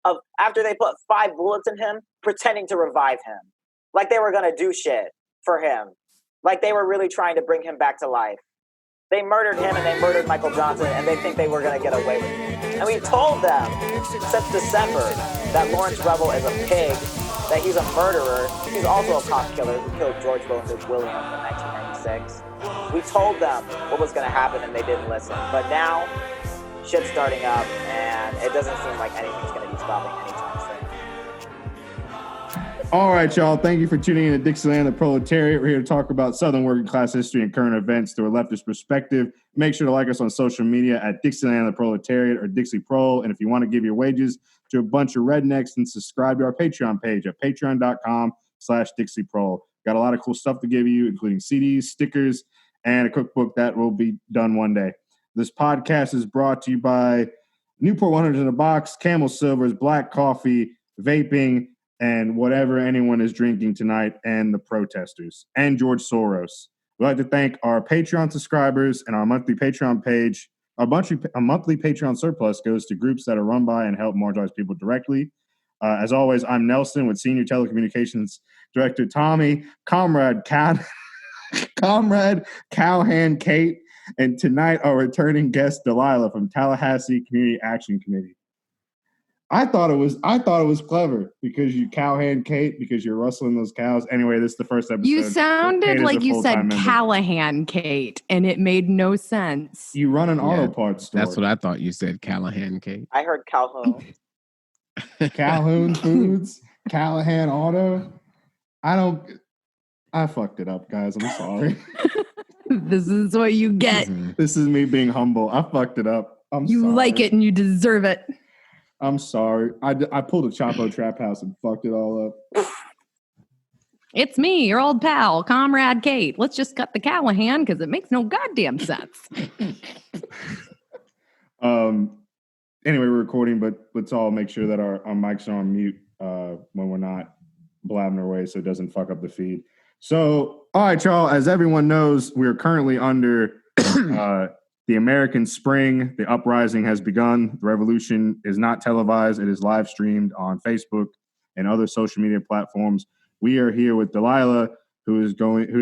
of after they put 5 bullets in him, pretending to revive him. Like they were gonna do shit for him. Like they were really trying to bring him back to life. They murdered him and they murdered Michael Johnson, and they think they were gonna get away with it. And we've told them since December that Lawrence Rebel is a pig, that he's a murderer. He's also a cop killer who killed George Williams in 1996. We told them what was gonna happen and they didn't listen. But now, shit's starting up and it doesn't seem like anything's gonna be stopping anytime soon. All right, y'all. Thank you for tuning in to Dixieland the Proletariat. We're here to talk about Southern working class history and current events through a leftist perspective. Make sure to like us on social media at Dixieland the Proletariat or Dixie Prol. And if you want to give your wages to a bunch of rednecks, then subscribe to our Patreon page at patreon.com/Dixie Prol. Got a lot of cool stuff to give you, including CDs, stickers, and a cookbook that will be done one day. This podcast is brought to you by Newport 100 in a Box, Camel Silvers, Black Coffee, vaping, and whatever anyone is drinking tonight, and the protesters, and George Soros. We'd like to thank our Patreon subscribers and our monthly Patreon page. A monthly Patreon surplus goes to groups that are run by and help marginalized people directly. As always, I'm Nelson with Senior Telecommunications Director Tommy, Comrade Cowhand Kate, and tonight our returning guest Delilah from Tallahassee Community Action Committee. I thought it was clever because you cowhand Kate because you're rustling those cows. Anyway, this is the first episode. You sounded like you said Callahan Kate, and it made no sense. You run an auto parts store. That's what I thought you said, Callahan Kate. I heard Calhoun. Calhoun Foods, Callahan Auto. I fucked it up, guys. I'm sorry. This is what you get. This is me being humble. I fucked it up. You sorry. like it and you deserve it. I'm sorry. I pulled a Chapo Trap House and fucked it all up. It's me, your old pal, Comrade Kate. Let's just cut the Callahan because it makes no goddamn sense. Anyway, we're recording, but let's all make sure that our mics are on mute when we're not blabbing our way so it doesn't fuck up the feed. So, all right, y'all. As everyone knows, we're currently under the American Spring. The uprising has begun. The revolution is not televised. It is live streamed on Facebook and other social media platforms. We are here with Delilah, who is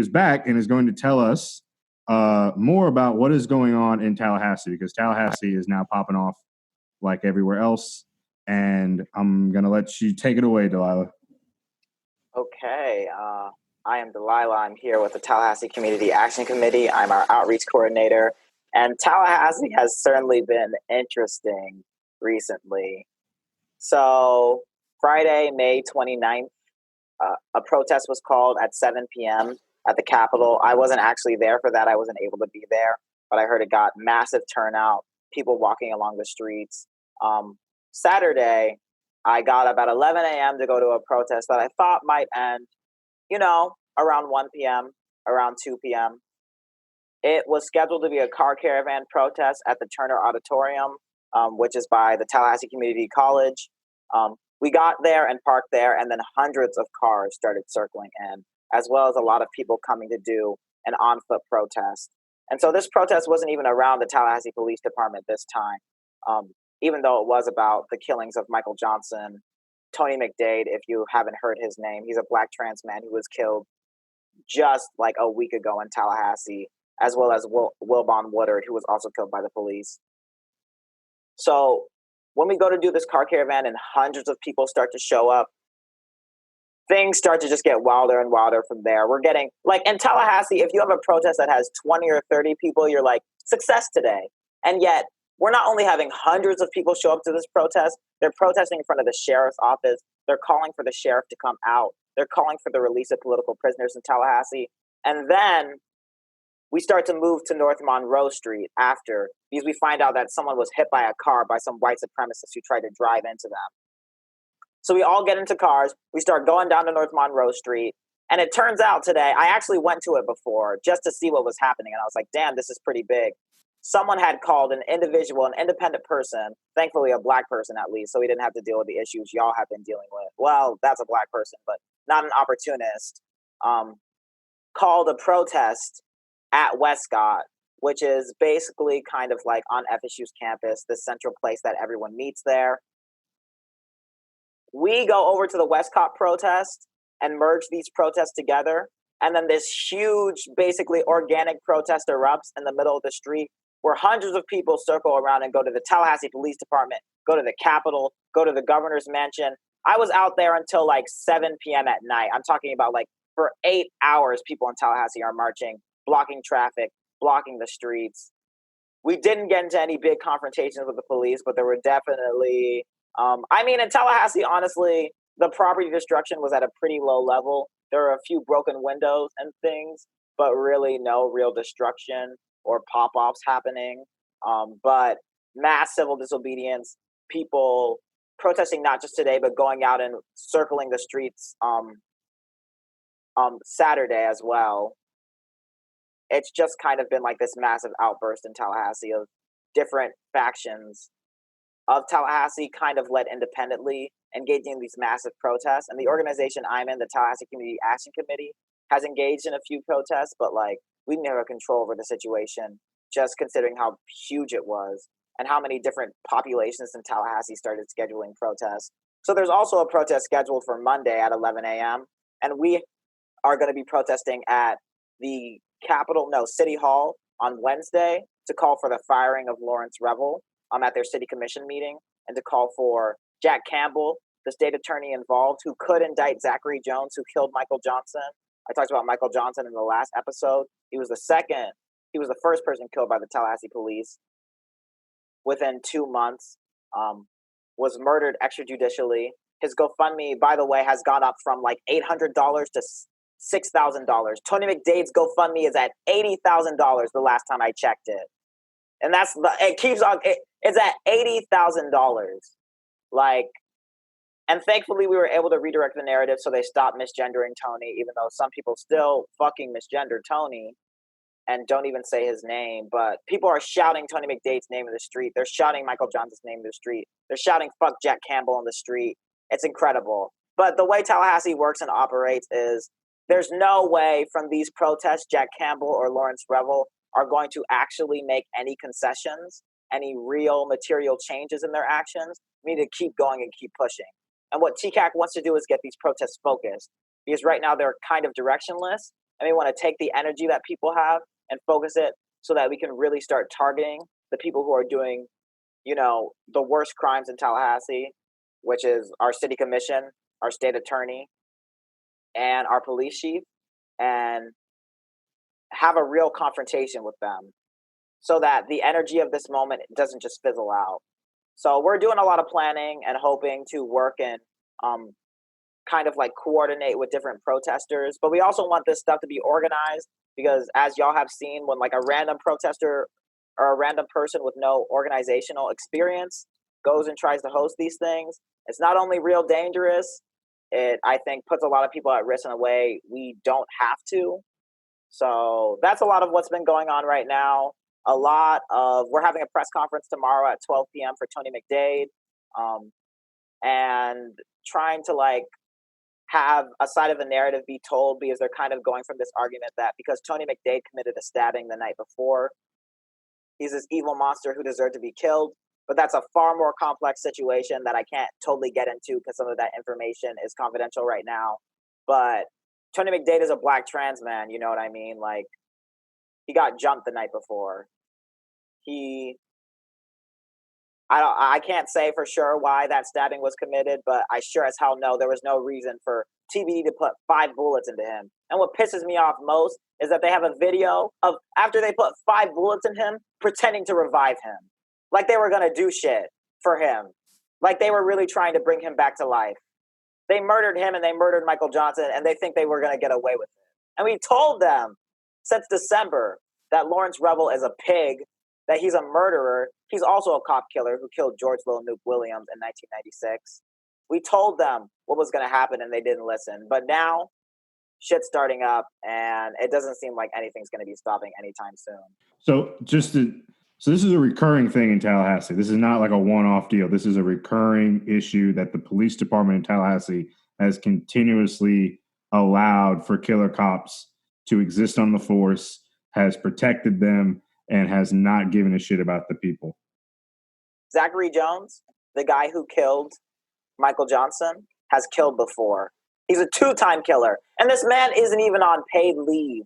back and is going to tell us more about what is going on in Tallahassee, because Tallahassee is now popping off like everywhere else. And I'm going to let you take it away, Delilah. Okay. I am Delilah. I'm here with the Tallahassee Community Action Committee. I'm our outreach coordinator. And Tallahassee has certainly been interesting recently. So Friday, May 29th, a protest was called at 7 p.m. at the Capitol. I wasn't actually there for that. I wasn't able to be there, but I heard it got massive turnout, people walking along the streets. Saturday, I got about 11 a.m. to go to a protest that I thought might end, around 1 p.m., around 2 p.m. It was scheduled to be a car caravan protest at the Turner Auditorium, which is by the Tallahassee Community College. We got there and parked there, and then hundreds of cars started circling in, as well as a lot of people coming to do an on-foot protest. And so this protest wasn't even around the Tallahassee Police Department this time, even though it was about the killings of Michael Johnson. Tony McDade, if you haven't heard his name, he's a Black trans man who was killed just like a week ago in Tallahassee, as well as Wilbon Woodard, who was also killed by the police. So when we go to do this car caravan and hundreds of people start to show up, things start to just get wilder and wilder from there. We're getting, like in Tallahassee, if you have a protest that has 20 or 30 people, you're like, success today. And yet, we're not only having hundreds of people show up to this protest, they're protesting in front of the sheriff's office. They're calling for the sheriff to come out. They're calling for the release of political prisoners in Tallahassee. And then we start to move to North Monroe Street after, because we find out that someone was hit by a car by some white supremacists who tried to drive into them. So we all get into cars. We start going down to North Monroe Street. And it turns out today, I actually went to it before just to see what was happening. And I was like, damn, this is pretty big. Someone had called an individual, an independent person, thankfully a Black person at least, so we didn't have to deal with the issues y'all have been dealing with. Well, that's a Black person, but not an opportunist. Called a protest at Westcott, which is basically kind of like on FSU's campus, the central place that everyone meets there. We go over to the Westcott protest and merge these protests together. And then this huge, basically organic protest erupts in the middle of the street where hundreds of people circle around and go to the Tallahassee Police Department, go to the Capitol, go to the governor's mansion. I was out there until like 7 p.m. at night. I'm talking about like for 8 hours, people in Tallahassee are marching, blocking traffic, blocking the streets. We didn't get into any big confrontations with the police, but there were definitely, in Tallahassee, honestly, the property destruction was at a pretty low level. There were a few broken windows and things, but really no real destruction or pop-offs happening. But mass civil disobedience, people protesting not just today, but going out and circling the streets Saturday as well. It's just kind of been like this massive outburst in Tallahassee of different factions of Tallahassee kind of led independently, engaging in these massive protests. And the organization I'm in, the Tallahassee Community Action Committee, has engaged in a few protests, but like we didn't have control over the situation, just considering how huge it was and how many different populations in Tallahassee started scheduling protests. So there's also a protest scheduled for Monday at 11 a.m. And we are going to be protesting at the City Hall on Wednesday to call for the firing of Lawrence Revel at their city commission meeting and to call for Jack Campbell, the state attorney involved, who could indict Zachary Jones, who killed Michael Johnson. I talked about Michael Johnson in the last episode. He was the first person killed by the Tallahassee police within 2 months, was murdered extrajudicially. His GoFundMe, by the way, has gone up from like $800 to $6,000. Tony McDade's GoFundMe is at $80,000 the last time I checked it. And it's at $80,000. And thankfully we were able to redirect the narrative so they stopped misgendering Tony, even though some people still fucking misgender Tony and don't even say his name. But people are shouting Tony McDade's name in the street. They're shouting Michael Johnson's name in the street. They're shouting fuck Jack Campbell in the street. It's incredible. But the way Tallahassee works and operates is there's no way from these protests Jack Campbell or Lawrence Revel are going to actually make any concessions, any real material changes in their actions. We need to keep going and keep pushing. And what TCAC wants to do is get these protests focused, because right now they're kind of directionless, and we want to take the energy that people have and focus it so that we can really start targeting the people who are doing, the worst crimes in Tallahassee, which is our city commission, our state attorney, and our police chief, and have a real confrontation with them so that the energy of this moment doesn't just fizzle out. So we're doing a lot of planning and hoping to work and kind of like coordinate with different protesters. But we also want this stuff to be organized, because as y'all have seen, when like a random protester or a random person with no organizational experience goes and tries to host these things, it's not only real dangerous, it, I think, puts a lot of people at risk in a way we don't have to. So that's a lot of what's been going on right now. We're having a press conference tomorrow at 12 p.m. for Tony McDade, and trying to like have a side of the narrative be told, because they're kind of going from this argument that because Tony McDade committed a stabbing the night before, he's this evil monster who deserved to be killed. But that's a far more complex situation that I can't totally get into because some of that information is confidential right now. But Tony McDade is a black trans man, you know what I mean? Like, he got jumped the night before. I can't say for sure why that stabbing was committed, but I sure as hell know there was no reason for TBD to put 5 bullets into him. And what pisses me off most is that they have a video of after they put 5 bullets in him, pretending to revive him. Like they were going to do shit for him. Like they were really trying to bring him back to life. They murdered him and they murdered Michael Johnson, and they think they were going to get away with it. And we told them since December that Lawrence Revel is a pig, that he's a murderer. He's also a cop killer who killed George Lil Nuke Williams in 1996. We told them what was going to happen and they didn't listen. But now shit's starting up and it doesn't seem like anything's going to be stopping anytime soon. So this is a recurring thing in Tallahassee. This is not like a one-off deal. This is a recurring issue that the police department in Tallahassee has continuously allowed for killer cops to exist on the force, has protected them, and has not given a shit about the people. Zachary Jones, the guy who killed Michael Johnson, has killed before. He's a 2-time killer. And this man isn't even on paid leave.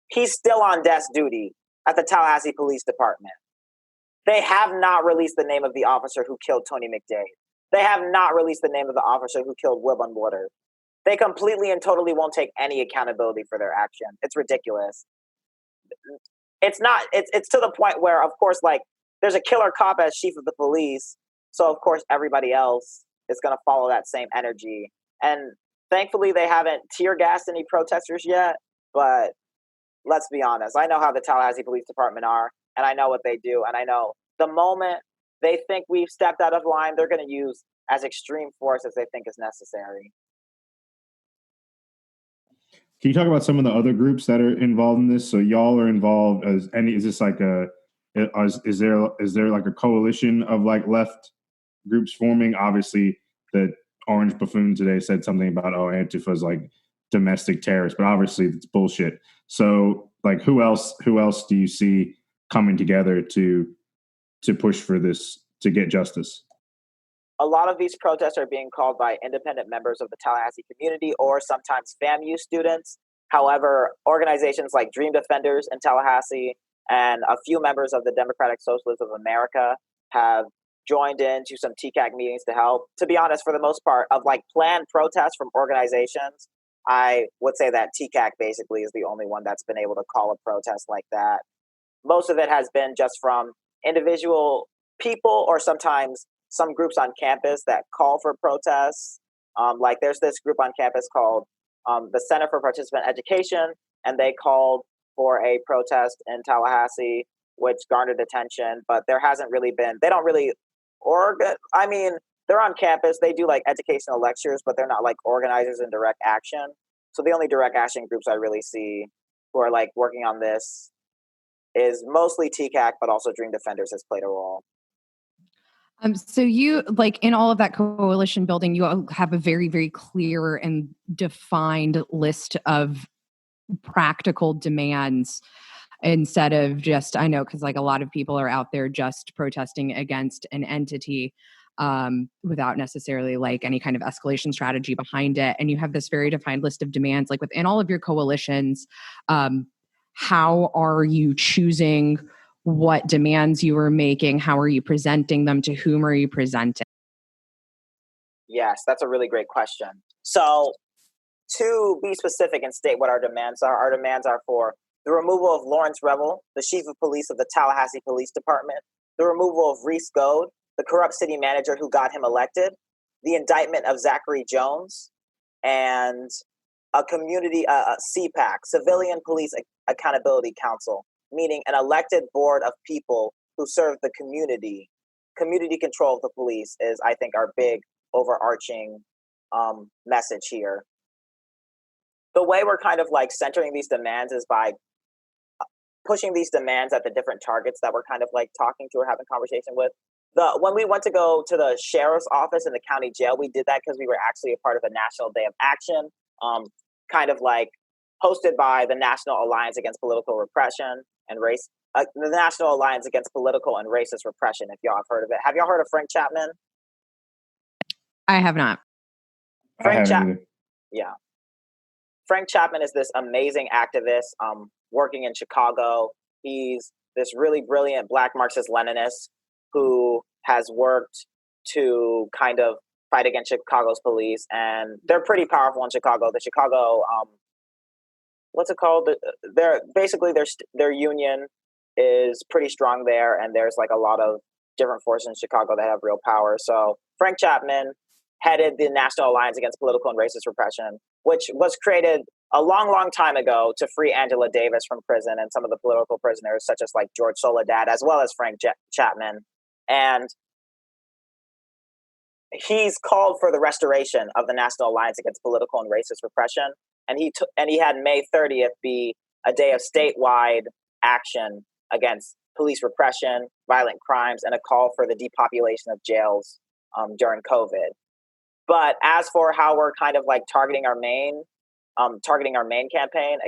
He's still on desk duty at the Tallahassee Police Department. They have not released the name of the officer who killed Tony McDade. They have not released the name of the officer who killed Wilbon Woodard. They completely and totally won't take any accountability for their action. It's ridiculous. It's to the point where, of course, like, there's a killer cop as chief of the police. So, of course, everybody else is going to follow that same energy. And thankfully, they haven't tear gassed any protesters yet. But let's be honest. I know how the Tallahassee Police Department are, and I know what they do. And I know the moment they think we've stepped out of line, they're going to use as extreme force as they think is necessary. Can you talk about some of the other groups that are involved in this? So y'all are involved as any? Is this like is there like a coalition of like left groups forming? Obviously, the Orange Buffoon today said something about Antifa's like domestic terrorists, but obviously it's bullshit. So like, who else do you see coming together to push for this, to get justice? A lot of these protests are being called by independent members of the Tallahassee community or sometimes FAMU students. However, organizations like Dream Defenders in Tallahassee and a few members of the Democratic Socialists of America have joined into some TCAC meetings to help. To be honest, for the most part, of like planned protests from organizations, I would say that TCAC basically is the only one that's been able to call a protest like that. Most of it has been just from individual people or sometimes some groups on campus that call for protests. Like there's this group on campus called the Center for Participant Education, and they called for a protest in Tallahassee, which garnered attention, but there hasn't really been, they don't really they're on campus, they do like educational lectures, but they're not like organizers in direct action. So the only direct action groups I really see who are like working on this is mostly TCAC, but also Dream Defenders has played a role. So you, like, in all of that coalition building, you all have a very, very clear and defined list of practical demands instead of just, I know, because like a lot of people are out there just protesting against an entity without necessarily like any kind of escalation strategy behind it. And you have this very defined list of demands, like within all of your coalitions. How are you choosing what demands you are making? How are you presenting them? To whom are you presenting? Yes, that's a really great question. So to be specific and state what our demands are for the removal of Lawrence Revel, the chief of police of the Tallahassee Police Department, the removal of Reese Goad, the corrupt city manager who got him elected, the indictment of Zachary Jones, and a community, CPAC, Civilian Police Accountability Council, meaning an elected board of people who serve the community. Community control of the police is, I think, our big overarching message here. The way we're kind of like centering these demands is by pushing these demands at the different targets that we're kind of like talking to or having conversation with. When we went to go to the sheriff's office in the county jail, we did that because we were actually a part of a National Day of Action, kind of like hosted by the National Alliance Against Political Repression and Race, the National Alliance Against Political and Racist Repression, if y'all have heard of it. Have y'all heard of Frank Chapman? I have not. Frank Chapman. Yeah. Frank Chapman is this amazing activist working in Chicago. He's this really brilliant Black Marxist-Leninist who has worked to kind of fight against Chicago's police. And they're pretty powerful in Chicago. The Chicago, what's it called? Their union is pretty strong there. And there's like a lot of different forces in Chicago that have real power. So Frank Chapman headed the National Alliance Against Political and Racist Repression, which was created a long, long time ago to free Angela Davis from prison and some of the political prisoners, such as like George Soledad, as well as Frank Chapman. And he's called for the restoration of the National Alliance Against Political and Racist Repression. And he had May 30th be a day of statewide action against police repression, violent crimes, and a call for the depopulation of jails during COVID. But as for how we're kind of like targeting our main campaign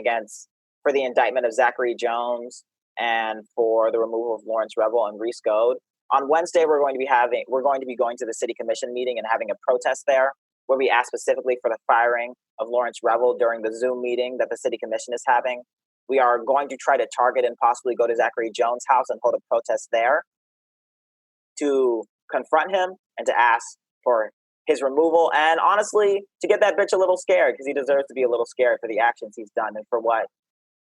for the indictment of Zachary Jones and for the removal of Lawrence Revel and Reese Goad, On Wednesday, we're going to be going to the city commission meeting and having a protest there, where we ask specifically for the firing of Lawrence Revel during the Zoom meeting that the city commission is having. We are going to try to target and possibly go to Zachary Jones' house and hold a protest there to confront him and to ask for his removal, and honestly, to get that bitch a little scared, because he deserves to be a little scared for the actions he's done and for what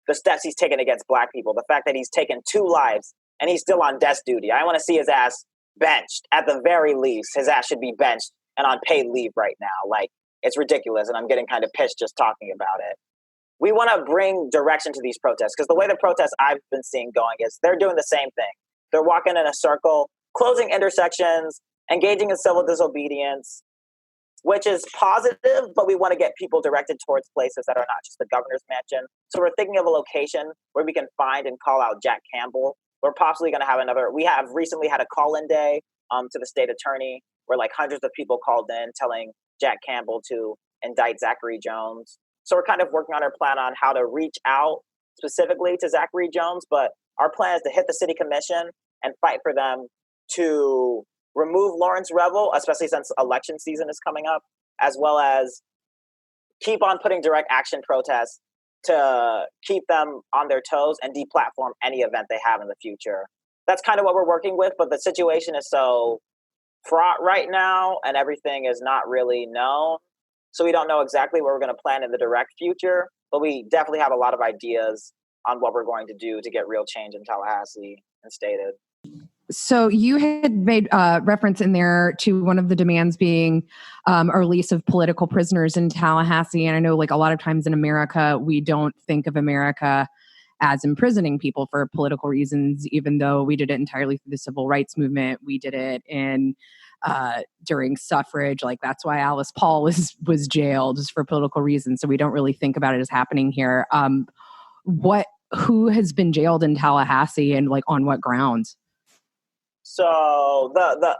the steps he's taken against Black people. The fact that he's taken 2 lives and he's still on desk duty. I want to see his ass benched. At the very least, his ass should be benched and on paid leave right now. Like, it's ridiculous, and I'm getting kind of pissed just talking about it. We want to bring direction to these protests, because the way the protests I've been seeing going is they're doing the same thing. They're walking in a circle, closing intersections, engaging in civil disobedience, which is positive, but we want to get people directed towards places that are not just the governor's mansion. So we're thinking of a location where we can find and call out Jack Campbell. We're possibly going to have we have recently had a call-in day to the state attorney, where like hundreds of people called in telling Jack Campbell to indict Zachary Jones. So we're kind of working on our plan on how to reach out specifically to Zachary Jones, but our plan is to hit the city commission and fight for them to remove Lawrence Revel, especially since election season is coming up, as well as keep on putting direct action protests to keep them on their toes and deplatform any event they have in the future. That's kind of what we're working with, but the situation is so fraught right now and everything is not really known. So we don't know exactly what we're going to plan in the direct future, but we definitely have a lot of ideas on what we're going to do to get real change in Tallahassee and stated. So you had made reference in there to one of the demands being a release of political prisoners in Tallahassee. And I know like a lot of times in America, we don't think of America as imprisoning people for political reasons, even though we did it entirely through the civil rights movement. We did it during suffrage. Like that's why Alice Paul was jailed, just for political reasons. So we don't really think about it as happening here. Who has been jailed in Tallahassee and like on what grounds? So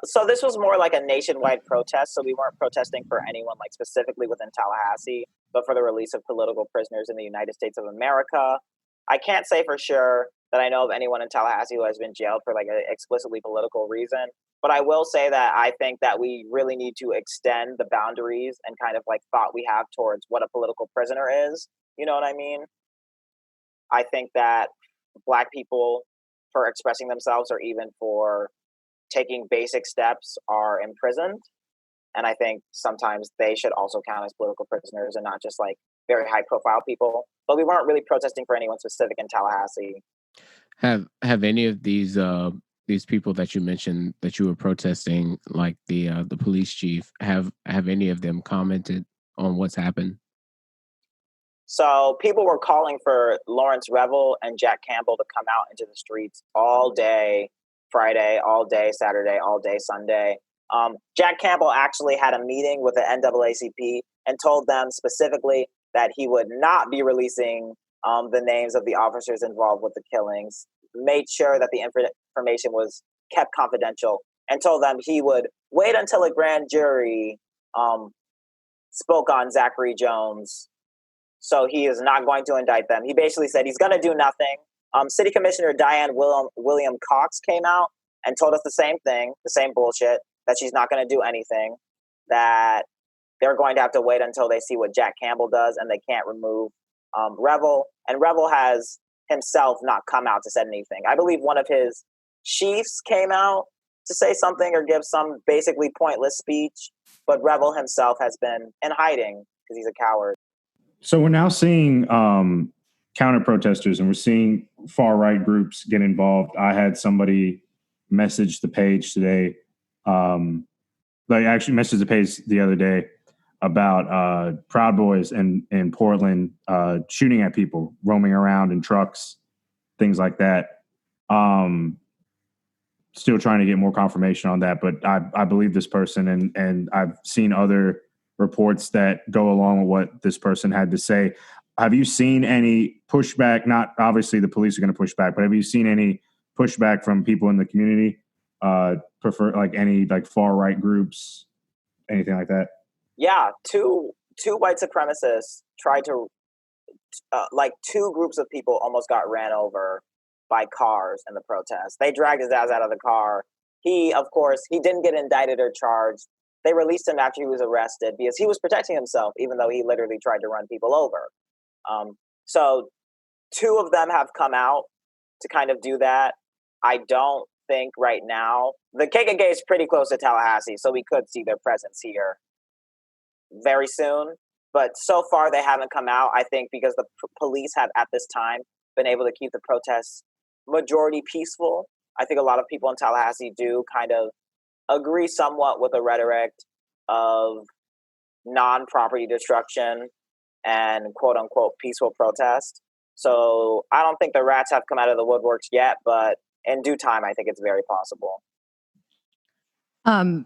so this was more like a nationwide protest. So we weren't protesting for anyone like specifically within Tallahassee, but for the release of political prisoners in the United States of America. I can't say for sure that I know of anyone in Tallahassee who has been jailed for like an explicitly political reason, but I will say that I think that we really need to extend the boundaries and kind of like thought we have towards what a political prisoner is. You know what I mean? I think that Black people, for expressing themselves or even for taking basic steps, are imprisoned. And I think sometimes they should also count as political prisoners and not just like very high profile people. But we weren't really protesting for anyone specific in Tallahassee. Have any of these people that you mentioned that you were protesting, like the police chief, have any of them commented on what's happened? So people were calling for Lawrence Revel and Jack Campbell to come out into the streets all day Friday, all day Saturday, all day Sunday. Jack Campbell actually had a meeting with the NAACP and told them specifically that he would not be releasing the names of the officers involved with the killings, made sure that the information was kept confidential, and told them he would wait until a grand jury spoke on Zachary Jones. So he is not going to indict them. He basically said he's going to do nothing. City Commissioner Diane William Cox came out and told us the same thing, the same bullshit, that she's not going to do anything, that they're going to have to wait until they see what Jack Campbell does, and they can't remove Revel. And Revel has himself not come out to say anything. I believe one of his chiefs came out to say something or give some basically pointless speech, but Revel himself has been in hiding because he's a coward. So we're now seeing counter protesters, and we're seeing far right groups get involved. I had somebody message the page today. They actually messaged the page the other day about Proud Boys in Portland shooting at people, roaming around in trucks, things like that. Still trying to get more confirmation on that, but I believe this person, and I've seen other reports that go along with what this person had to say. Have you seen any pushback? Not obviously the police are going to push back, but have you seen any pushback from people in the community? Prefer like any like far right groups, anything like that? Yeah, two white supremacists tried to like 2 groups of people almost got ran over by cars in the protest. They dragged his ass out of the car. he, of course, he didn't get indicted or charged. They released him after he was arrested because he was protecting himself, even though he literally tried to run people over. So 2 of them have come out to kind of do that. I don't think right now, the KKK is pretty close to Tallahassee, so we could see their presence here very soon. But so far, they haven't come out, I think, because the police have, at this time, been able to keep the protests majority peaceful. I think a lot of people in Tallahassee do kind of agree somewhat with the rhetoric of non-property destruction and quote-unquote peaceful protest. So I don't think the rats have come out of the woodworks yet, but in due time, I think it's very possible.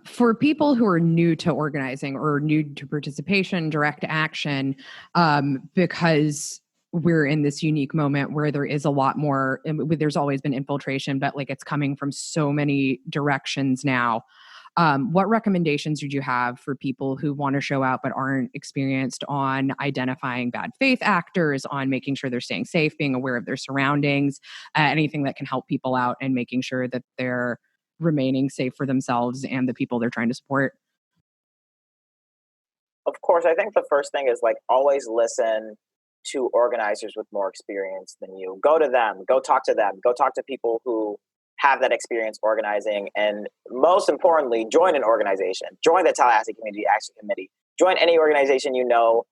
For people who are new to organizing or new to participation, direct action, because we're in this unique moment where there is a lot more, there's always been infiltration, but like it's coming from so many directions now. What recommendations would you have for people who want to show out but aren't experienced on identifying bad faith actors, on making sure they're staying safe, being aware of their surroundings, anything that can help people out and making sure that they're remaining safe for themselves and the people they're trying to support? Of course, I think the first thing is like always listen to organizers with more experience than you. Go to them, go talk to them, go talk to people who have that experience organizing. And most importantly, join an organization. Join the Tallahassee Community Action Committee. Join any organization you know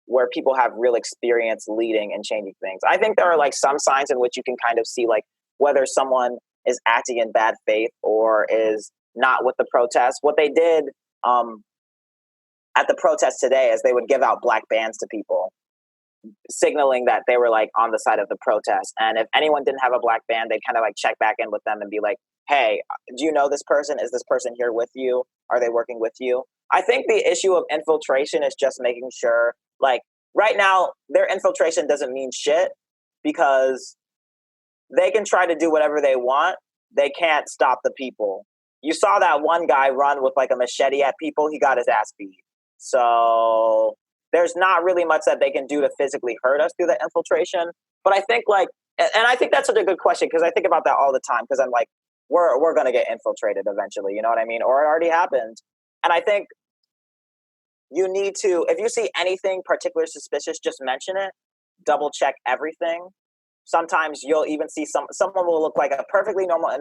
where people have real experience leading and changing things. I think there are like some signs in which you can kind of see like whether someone is acting in bad faith or is not with the protest. What they did at the protest today is they would give out black bands to people, signaling that they were like on the side of the protest. And if anyone didn't have a black band, they'd kind of like check back in with them and be like, hey, do you know this person? Is this person here with you? Are they working with you? I think the issue of infiltration is just making sure, like right now, their infiltration doesn't mean shit because they can try to do whatever they want. They can't stop the people. You saw that one guy run with like a machete at people. He got his ass beat. So there's not really much that they can do to physically hurt us through the infiltration. But I think like, and I think that's such a good question because I think about that all the time because I'm like, we're going to get infiltrated eventually. You know what I mean? Or it already happened. And I think you need to, if you see anything particularly suspicious, just mention it, double check everything. Sometimes you'll even see someone will look like a perfectly normal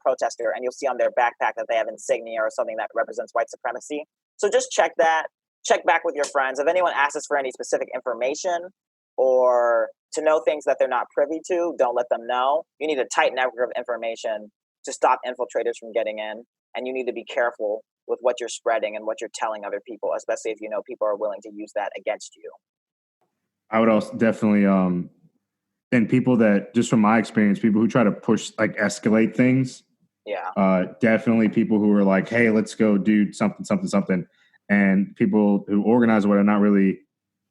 protester, and you'll see on their backpack that they have insignia or something that represents white supremacy. So just check that. Check back with your friends. If anyone asks for any specific information or to know things that they're not privy to, don't let them know. You need a tight network of information to stop infiltrators from getting in, and you need to be careful with what you're spreading and what you're telling other people, especially if you know people are willing to use that against you. I would also definitely and people that, just from my experience, people who try to push, like escalate things. Yeah. Definitely people who are like, hey, let's go do something. And people who organize what are not really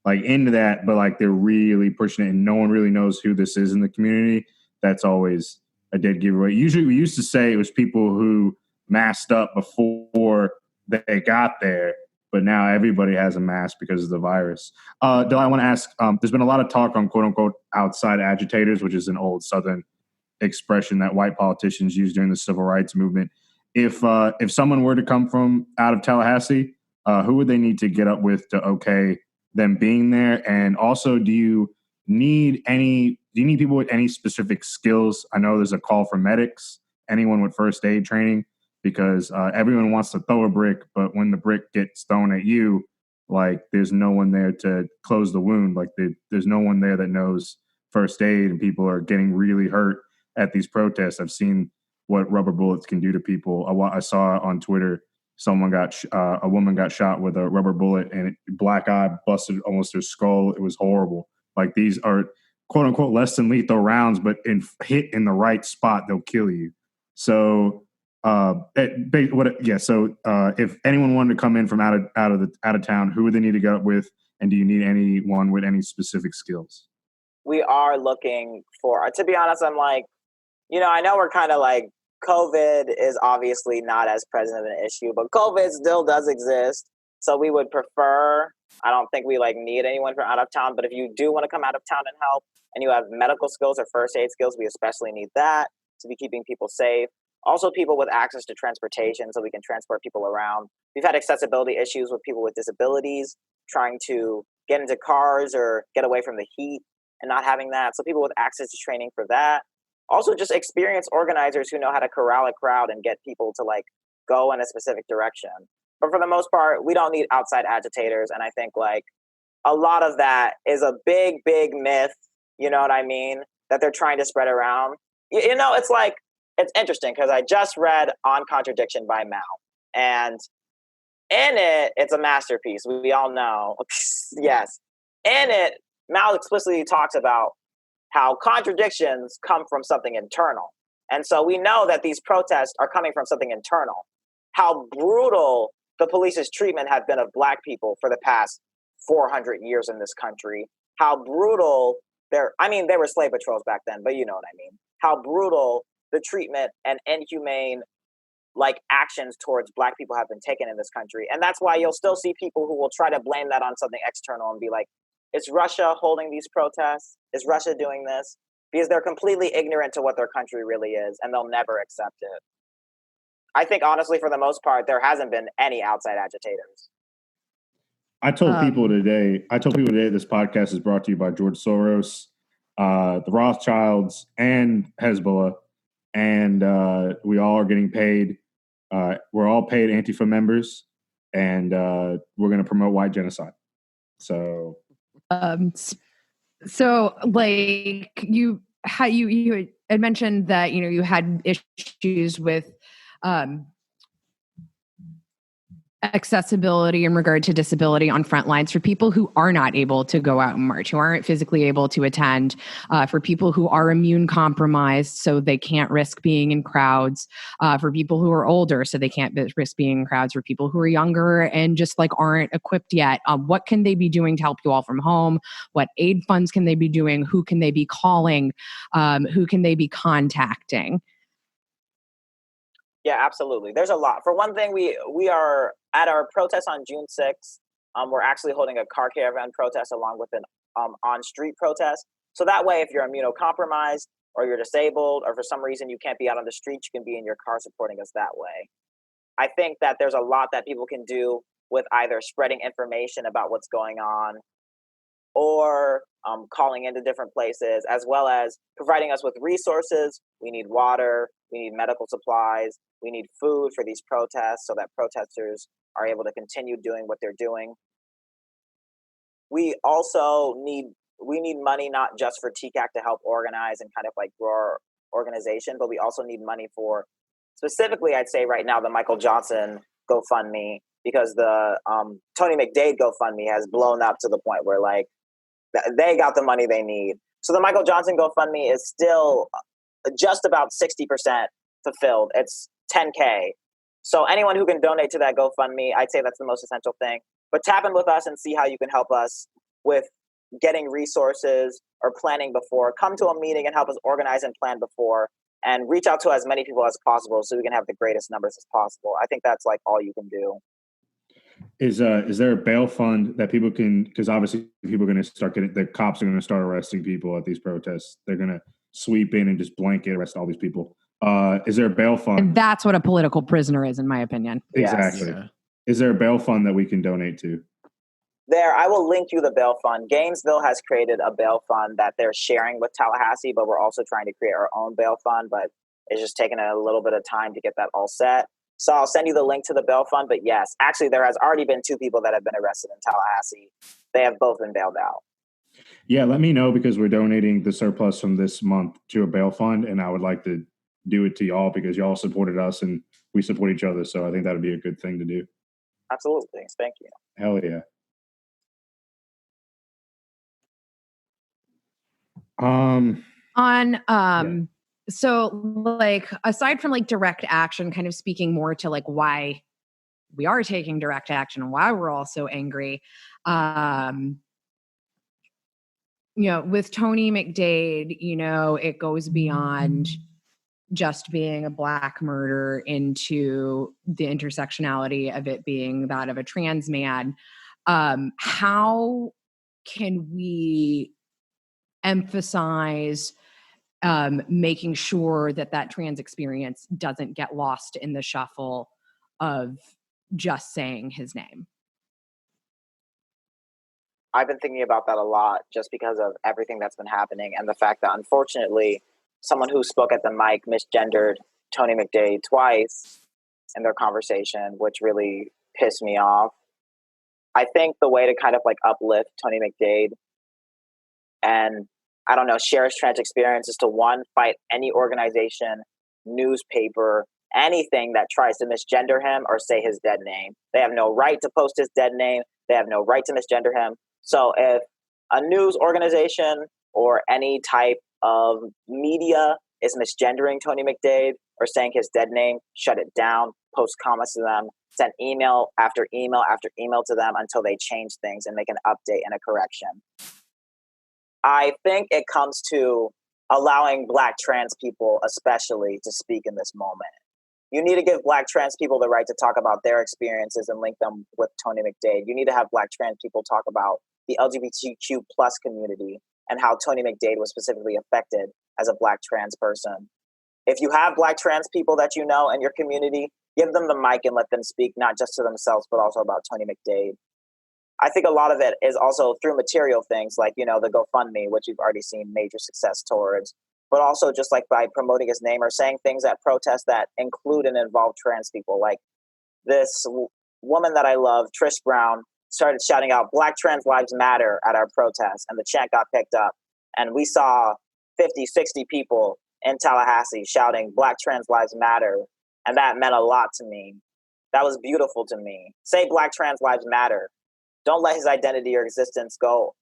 like into that, but like they're really pushing it and no one really knows who this is in the community. That's always a dead giveaway. Usually we used to say it was people who masked up before they got there, but now everybody has a mask because of the virus. Though I want to ask, there's been a lot of talk on quote unquote outside agitators, which is an old Southern expression that white politicians used during the civil rights movement. If someone were to come from out of Tallahassee, who would they need to get up with to okay them being there? And also, do you need people with any specific skills? I know there's a call for medics, anyone with first aid training, because everyone wants to throw a brick, but when the brick gets thrown at you, like there's no one there to close the wound. Like there's no one there that knows first aid, and people are getting really hurt at these protests. I've seen what rubber bullets can do to people. I saw on Twitter a woman got shot with a rubber bullet, and black eye busted almost her skull. It was horrible. Like these are quote unquote less than lethal rounds, but hit in the right spot, they'll kill you. So if anyone wanted to come in from out of town, who would they need to get up with, and do you need anyone with any specific skills? We are looking for, to be honest, I'm like, I know we're kind of like, COVID is obviously not as present of an issue, but COVID still does exist. So we would prefer, I don't think we like need anyone from out of town, but if you do want to come out of town and help and you have medical skills or first aid skills, we especially need that to be keeping people safe. Also, people with access to transportation so we can transport people around. We've had accessibility issues with people with disabilities trying to get into cars or get away from the heat and not having that. So people with access to training for that. Also, just experienced organizers who know how to corral a crowd and get people to like go in a specific direction. But for the most part, we don't need outside agitators. And I think like a lot of that is a big, big myth, you know what I mean, that they're trying to spread around. You know, it's like, it's interesting because I just read On Contradiction by Mao. And in it, it's a masterpiece. We all know. Yes. In it, Mao explicitly talks about how contradictions come from something internal. And so we know that these protests are coming from something internal. How brutal the police's treatment have been of Black people for the past 400 years in this country. How brutal they were slave patrols back then, but you know what I mean. How brutal the treatment and inhumane like actions towards Black people have been taken in this country. And that's why you'll still see people who will try to blame that on something external and be like, is Russia holding these protests? Is Russia doing this? Because they're completely ignorant to what their country really is, and they'll never accept it. I think, honestly, for the most part, there hasn't been any outside agitators. I told people today this podcast is brought to you by George Soros, the Rothschilds, and Hezbollah. And we all are getting paid. We're all paid Antifa members, and we're going to promote white genocide. So like you had mentioned that, you know, you had issues with accessibility in regard to disability on front lines for people who are not able to go out and march, who aren't physically able to attend, for people who are immune compromised, so they can't risk being in crowds, for people who are older, so they can't risk being in crowds, for people who are younger and just like aren't equipped yet. What can they be doing to help you all from home? What aid funds can they be doing? Who can they be calling? Who can they be contacting? Yeah, absolutely. There's a lot. For one thing, we are at our protest on June 6th. We're actually holding a car caravan protest along with an on-street protest. So that way, if you're immunocompromised or you're disabled or for some reason you can't be out on the street, you can be in your car supporting us that way. I think that there's a lot that people can do with either spreading information about what's going on or calling into different places, as well as providing us with resources. We need water, we need medical supplies, we need food for these protests so that protesters are able to continue doing what they're doing. We also need money not just for TCAC to help organize and kind of like grow our organization, but we also need money for, specifically, I'd say right now, the Michael Johnson GoFundMe, because the Tony McDade GoFundMe has blown up to the point where like they got the money they need. So the Michael Johnson GoFundMe is still just about 60% fulfilled. It's $10K. So anyone who can donate to that GoFundMe, I'd say that's the most essential thing. But tap in with us and see how you can help us with getting resources or planning before. Come to a meeting and help us organize and plan before, and reach out to as many people as possible so we can have the greatest numbers as possible. I think that's like all you can do. Is there a bail fund that people can, because obviously people are going to start getting, the cops are going to start arresting people at these protests. They're going to sweep in and just blanket arrest all these people. Is there a bail fund? And that's what a political prisoner is, in my opinion. Exactly. Yeah. Is there a bail fund that we can donate to? I will link you the bail fund. Gainesville has created a bail fund that they're sharing with Tallahassee, but we're also trying to create our own bail fund, but it's just taking a little bit of time to get that all set. So I'll send you the link to the bail fund. But yes, actually, there has already been 2 people that have been arrested in Tallahassee. They have both been bailed out. Yeah, let me know, because we're donating the surplus from this month to a bail fund, and I would like to do it to y'all because y'all supported us and we support each other. So I think that would be a good thing to do. Absolutely. Thank you. Hell yeah. So like, aside from like direct action, kind of speaking more to like why we are taking direct action and why we're all so angry, with Tony McDade, it goes beyond just being a Black murder into the intersectionality of it being that of a trans man. How can we emphasize making sure that trans experience doesn't get lost in the shuffle of just saying his name. I've been thinking about that a lot just because of everything that's been happening and the fact that, unfortunately, someone who spoke at the mic misgendered Tony McDade twice in their conversation, which really pissed me off. I think the way to kind of like uplift Tony McDade and, I don't know, share his trans experience is to, one, fight any organization, newspaper, anything that tries to misgender him or say his dead name. They have no right to post his dead name. They have no right to misgender him. So if a news organization or any type of media is misgendering Tony McDade or saying his dead name, shut it down, post comments to them, send email after email after email to them until they change things and make an update and a correction. I think it comes to allowing Black trans people especially to speak in this moment. You need to give Black trans people the right to talk about their experiences and link them with Tony McDade. You need to have Black trans people talk about the LGBTQ plus community and how Tony McDade was specifically affected as a Black trans person. If you have Black trans people that you know in your community, give them the mic and let them speak, not just to themselves, but also about Tony McDade. I think a lot of it is also through material things like, you know, the GoFundMe, which you've already seen major success towards, but also just like by promoting his name or saying things at protests that include and involve trans people. Like this woman that I love, Trish Brown, started shouting out Black Trans Lives Matter at our protest, and the chant got picked up. And we saw 50, 60 people in Tallahassee shouting Black Trans Lives Matter. And that meant a lot to me. That was beautiful to me. Say Black Trans Lives Matter. Don't let his identity or existence go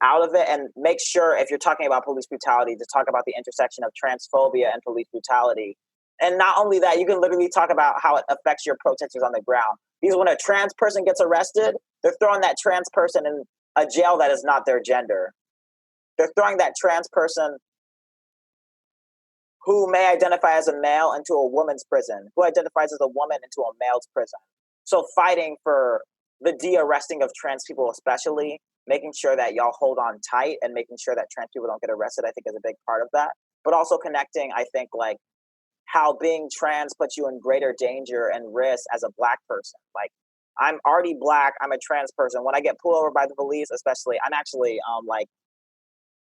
out of it, and make sure if you're talking about police brutality to talk about the intersection of transphobia and police brutality. And not only that, you can literally talk about how it affects your protesters on the ground. Because when a trans person gets arrested, they're throwing that trans person in a jail that is not their gender. They're throwing that trans person who may identify as a male into a woman's prison, who identifies as a woman into a male's prison. So fighting for the de-arresting of trans people especially, making sure that y'all hold on tight and making sure that trans people don't get arrested, I think is a big part of that. But also connecting, I think, like how being trans puts you in greater danger and risk as a Black person. Like, I'm already Black, I'm a trans person. When I get pulled over by the police, especially, I'm actually like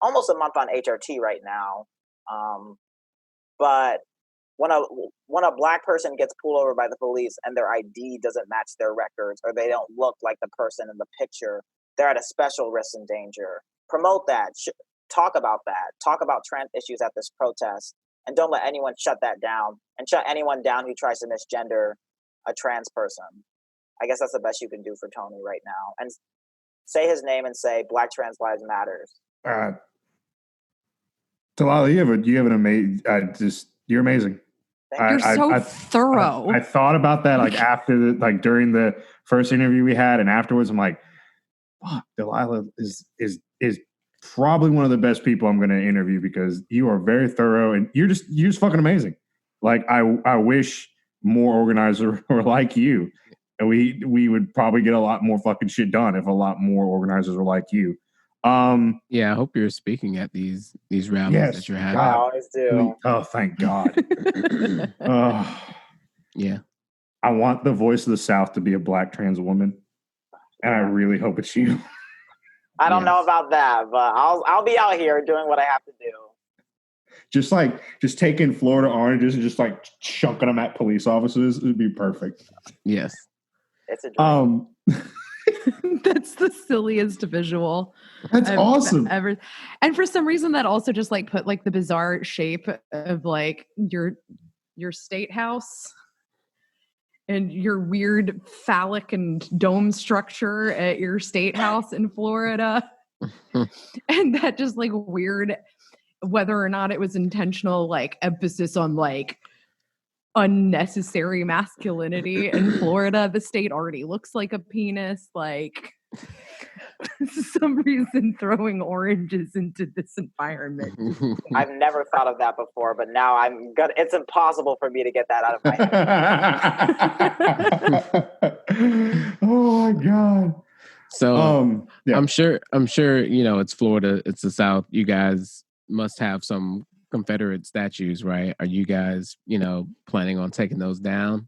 almost a month on HRT right now. But when a Black person gets pulled over by the police and their ID doesn't match their records or they don't look like the person in the picture, they're at a special risk and danger. Promote that. Talk about that. Talk about trans issues at this protest. And don't let anyone shut that down. And shut anyone down who tries to misgender a trans person. I guess that's the best you can do for Tony right now. And say his name and say Black Trans Lives Matters. Delilah, you have an amazing. You're amazing. You're so thorough. I thought about that like after during the first interview we had, and afterwards I'm like, fuck, Delilah is probably one of the best people I'm going to interview because you are very thorough and you're just fucking amazing. Like I wish more organizers were like you, and we would probably get a lot more fucking shit done if a lot more organizers were like you. Yeah, I hope you're speaking at these rallies that you're having. I always do. Oh, thank God. Yeah. I want the voice of the South to be a Black trans woman, and I really hope it's you. I don't know about that, but I'll be out here doing what I have to do. Just taking Florida oranges and just like chunking them at police officers would be perfect. Yes. It's a dream. That's the silliest visual. That's awesome. Ever. And for some reason that also just like put like the bizarre shape of like your state house and your weird phallic and dome structure at your state house in Florida. And that just like weird, whether or not it was intentional, like emphasis on like unnecessary masculinity in Florida. The state already looks like a penis. Like, some reason throwing oranges into this environment. I've never thought of that before, but now I'm good. It's impossible for me to get that out of my head. Oh my God. So yeah. I'm sure, you know, it's Florida, it's the South. You guys must have some Confederate statues, right? Are you guys, planning on taking those down?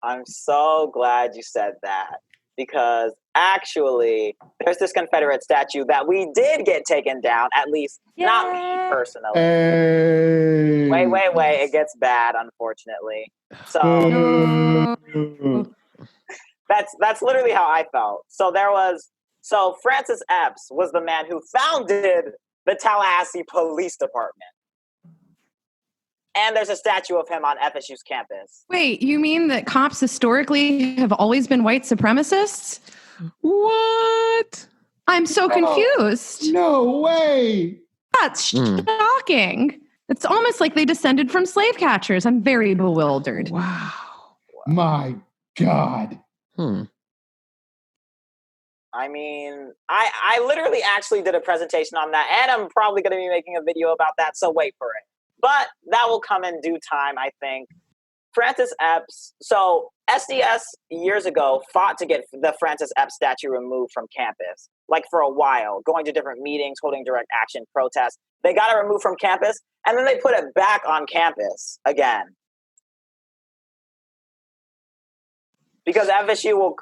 I'm so glad you said that, because actually there's this Confederate statue that we did get taken down, at least not me personally. Hey. Wait, it gets bad, unfortunately. So that's literally how I felt. So Francis Epps was the man who founded the Tallahassee Police Department. And there's a statue of him on FSU's campus. Wait, you mean that cops historically have always been white supremacists? What? I'm so confused. No way. That's shocking. It's almost like they descended from slave catchers. I'm very bewildered. Wow. My God. I mean, I literally actually did a presentation on that, and I'm probably going to be making a video about that, so wait for it. But that will come in due time, I think. Francis Epps, so SDS years ago fought to get the Francis Epps statue removed from campus, like for a while, going to different meetings, holding direct action protests. They got it removed from campus, and then they put it back on campus again. Because FSU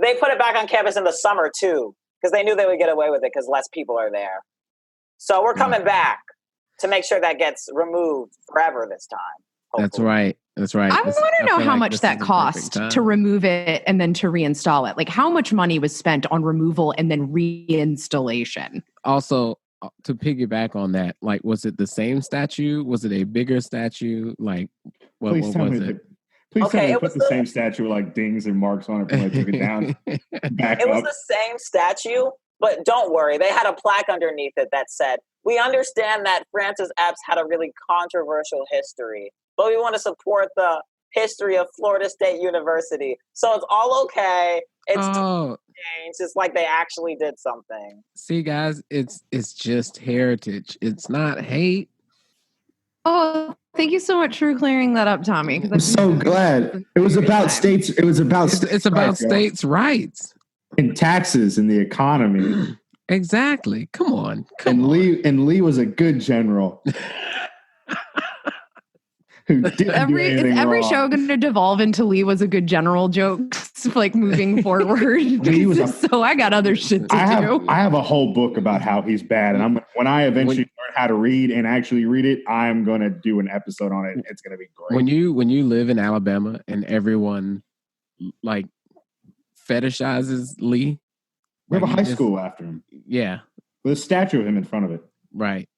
they put it back on campus in the summer too, because they knew they would get away with it because less people are there. So we're coming back to make sure that gets removed forever this time. Hopefully. That's right. I want to know how much that cost to remove it and then to reinstall it. Like how much money was spent on removal and then reinstallation? Also, to piggyback on that, like, was it the same statue? Was it a bigger statue? Like, what was it? Please tell me they put the same statue with like dings and marks on it when they took it down. It was the same statue, but don't worry. They had a plaque underneath it that said, "We understand that Francis Epps had a really controversial history, but we want to support the history of Florida State University. So it's all okay. It's changed. It's like they actually did something." See, guys, it's just heritage. It's not hate. Oh, thank you so much for clearing that up, Tommy. I'm so glad. It was about states. It was about it's about states' rights and taxes and the economy. Exactly. Come on. Lee was a good general. Who didn't is every show going to devolve into Lee was a good general jokes, like moving forward? So I got other shit to do. I have a whole book about how he's bad, and when I eventually learn how to read and actually read it, I'm going to do an episode on it. It's going to be great. When you live in Alabama and everyone like fetishishes Lee, we have a high school after him. Yeah, with a statue of him in front of it. Right.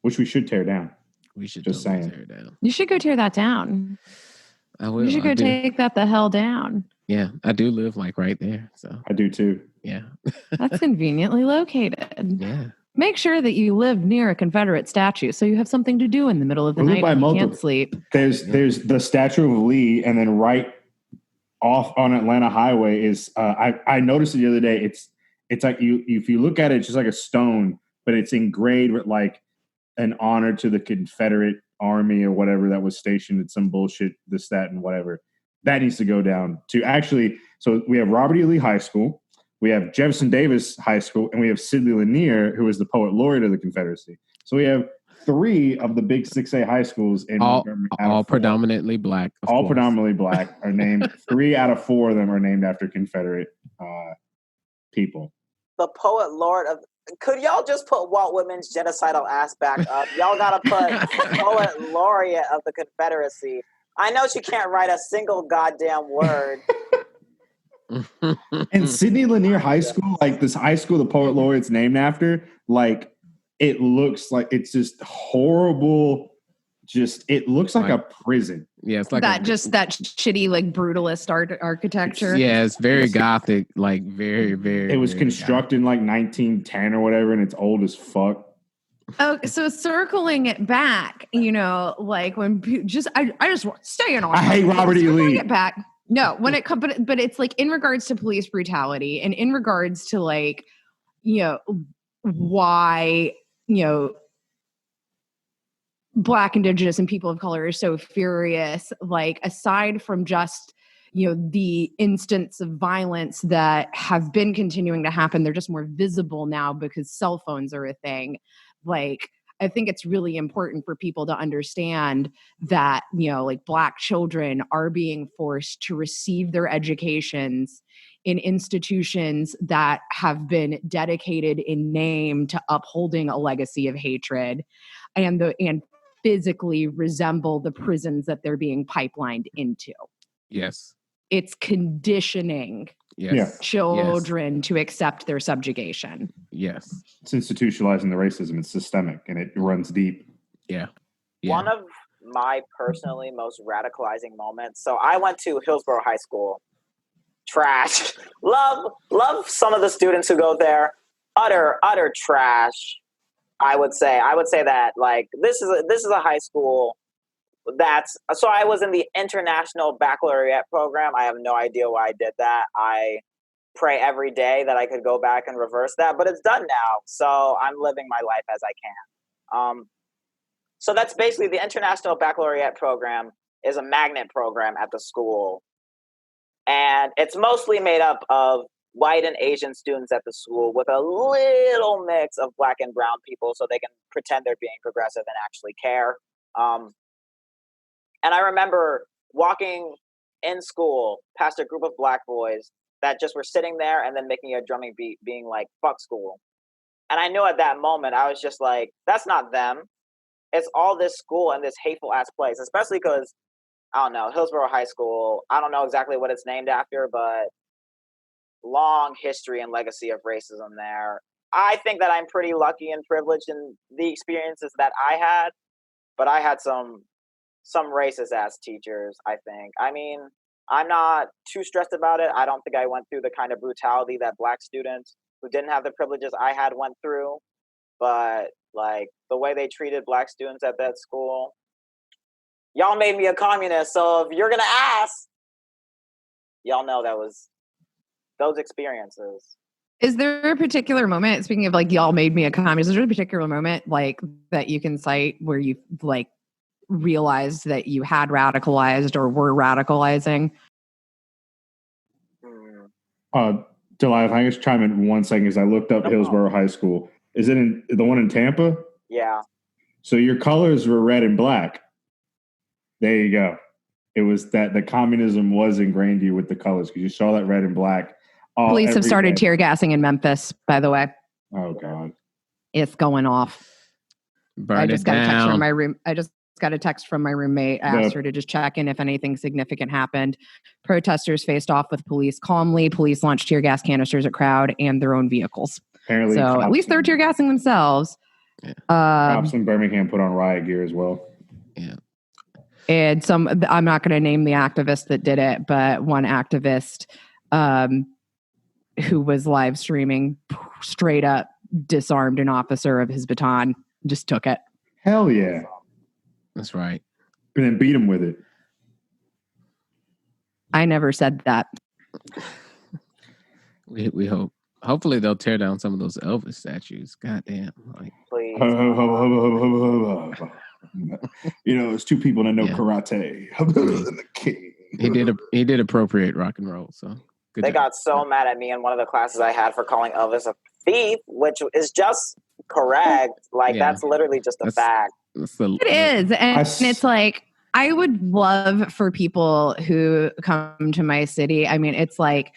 Which we should tear down. We should just totally saying. tear it down. You should go tear that down. I will. You should go take that the hell down. Yeah, I do live like right there. So I do too. Yeah. That's conveniently located. Yeah. Make sure that you live near a Confederate statue so you have something to do in the middle of the night when you can't sleep. There's the statue of Lee, and then right off on Atlanta Highway is I noticed it the other day. It's like if you look at it, it's just like a stone, but it's engraved with like an honor to the Confederate Army or whatever that was stationed at some bullshit, this, that, and whatever. That needs to go down to actually. So we have Robert E. Lee High School, we have Jefferson Davis High School, and we have Sidney Lanier, who is the poet laureate of the Confederacy. So we have 3 of the big 6A high schools in Montgomery. All predominantly black. All predominantly black are named. 3 out of 4 of them are named after Confederate people. The poet laureate of. Could y'all just put Walt Whitman's genocidal ass back up? Y'all gotta put poet laureate of the Confederacy. I know she can't write a single goddamn word. And Sidney Lanier High School, like this high school the poet laureate's named after, like it looks like it's just horrible. It looks like a prison. Yeah, it's like that shitty like brutalist architecture. It's very gothic, like very, very. It was very constructed in like 1910 or whatever, and it's old as fuck. Oh, so circling it back, like when I just want to stay in on. I hate Robert E. Lee. It back. No, when it comes, but it's like in regards to police brutality and in regards to like, why, Black, Indigenous, and people of color are so furious, like aside from just, the instance of violence that have been continuing to happen, they're just more visible now because cell phones are a thing. Like, I think it's really important for people to understand that, like Black children are being forced to receive their educations in institutions that have been dedicated in name to upholding a legacy of hatred and physically resemble the prisons that they're being pipelined into. Yes. It's conditioning children to accept their subjugation. Yes. It's institutionalizing the racism. It's systemic and it runs deep. Yeah. One of my personally most radicalizing moments. So I went to Hillsborough High School. Trash. Love some of the students who go there. Utter trash. I would say that like this is a high school so I was in the International Baccalaureate program. I have no idea why I did that. I pray every day that I could go back and reverse that, but it's done now. So I'm living my life as I can. So that's basically the International Baccalaureate program is a magnet program at the school. And it's mostly made up of white and Asian students at the school with a little mix of Black and brown people so they can pretend they're being progressive and actually care. And I remember walking in school past a group of Black boys that just were sitting there and then making a drumming beat being like, fuck school. And I knew at that moment, I was just like, that's not them. It's all this school and this hateful ass place, especially because, I don't know, Hillsborough High School, I don't know exactly what it's named after, but long history and legacy of racism there. I think that I'm pretty lucky and privileged in the experiences that I had, but I had some racist ass teachers, I think. I mean, I'm not too stressed about it. I don't think I went through the kind of brutality that Black students who didn't have the privileges I had went through. But like the way they treated Black students at that school, y'all made me a communist. So if you're gonna ask, y'all know that was those experiences. Is there a particular moment, speaking of like y'all made me a communist, is there a particular moment like that you can cite where you like realized that you had radicalized or were radicalizing? Delilah, if I can just chime in 1 second, because I looked up Hillsborough High School. Is it in the one in Tampa? Yeah. So your colors were red and black. There you go. It was that the communism was ingrained in you with the colors because you saw that red and black. Police have started tear gassing in Memphis, by the way. Oh God. It's going off. I just got a text from my room. I just got a text from my roommate. I asked her to just check in if anything significant happened. Protesters faced off with police calmly. Police launched tear gas canisters at crowd and their own vehicles. Apparently, so at least they're tear gassing themselves. Yeah. Cops in Birmingham put on riot gear as well. Yeah. And I'm not going to name the activist that did it, but one activist who was live streaming straight up disarmed an officer of his baton, just took it. Hell yeah. That's right. And then beat him with it. I never said that. We hope. Hopefully they'll tear down some of those Elvis statues. Goddamn. Like, please. It's two people that know karate. The king. He did appropriate rock and roll. So they got so mad at me in one of the classes I had for calling Elvis a thief, which is just correct. Like that's literally just a fact. It is, and it's like I would love for people who come to my city. I mean, it's like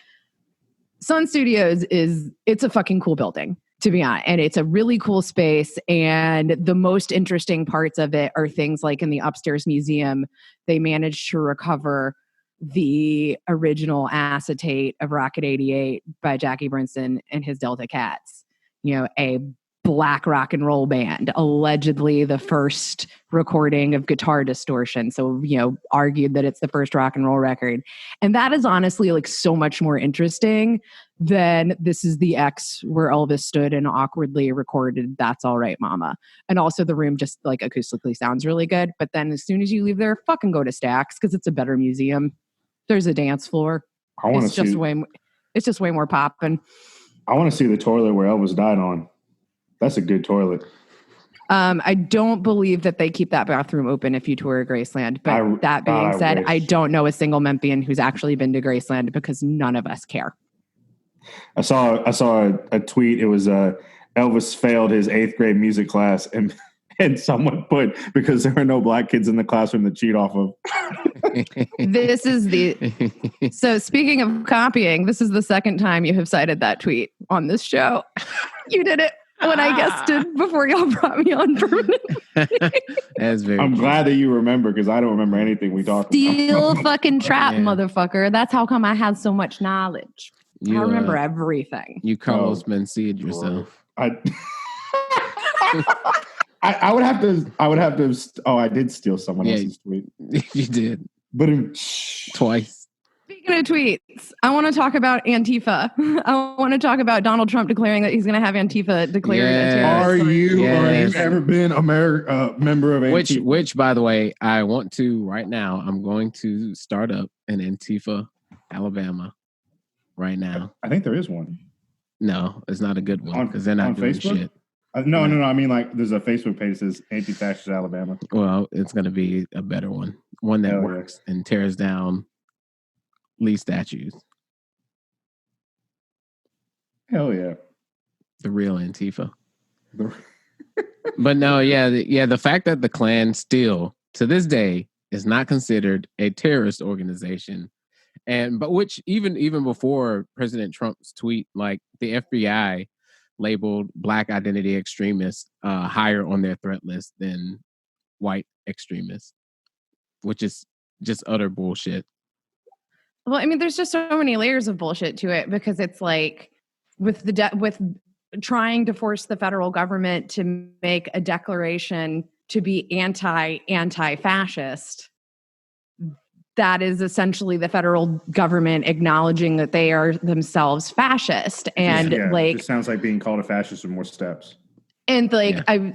Sun Studios it's a fucking cool building, to be honest, and it's a really cool space. And the most interesting parts of it are things like in the upstairs museum, they managed to recover the original acetate of Rocket 88 by Jackie Brinson and his Delta Cats. A Black rock and roll band, allegedly the first recording of guitar distortion. So, argued that it's the first rock and roll record. And that is honestly like so much more interesting than This Is the X where Elvis stood and awkwardly recorded That's All Right, Mama. And also the room just like acoustically sounds really good. But then as soon as you leave there, fucking go to Stax because it's a better museum. There's a dance floor. It's just way more poppin'. I want to see the toilet where Elvis died on. That's a good toilet. I don't believe that they keep that bathroom open if you tour Graceland. But that being said, I don't know a single Memphian who's actually been to Graceland because none of us care. I saw a tweet. It was Elvis failed his 8th grade music class and And someone put, because there are no black kids in the classroom to cheat off of. This is so speaking of copying, this is the second time you have cited that tweet on this show. You did it when I guested before y'all brought me on permanently. That's very I'm true. glad that you remember, because I don't remember anything we talked Steel about. fucking trap, Yeah. motherfucker. That's how come I had so much knowledge. I remember everything. You Carlos Mencia yourself. I would have to. Oh, I did steal someone else's tweet. You did. But Twice. Speaking of tweets, I want to talk about Antifa. I want to talk about Donald Trump declaring that he's going to have Antifa declared a terrorist. Have you ever been a member of Antifa? Which, by the way, I want to right now. I'm going to start up an Antifa, Alabama, right now. I think there is one. No, it's not a good one because they're not doing Facebook? shit. No. I mean, like, there's a Facebook page that says Anti-Fascist Alabama. Well, it's going to be a better one that works and tears down Lee statues. Hell yeah. The real Antifa. But no, the fact that the Klan still, to this day, is not considered a terrorist organization, but which even before President Trump's tweet, like the FBI labeled Black identity extremists higher on their threat list than white extremists, which is just utter bullshit. Well, I mean, there's just so many layers of bullshit to it, because it's like with with trying to force the federal government to make a declaration to be anti-fascist. That is essentially the federal government acknowledging that they are themselves fascist. And it sounds like being called a fascist with more steps. And I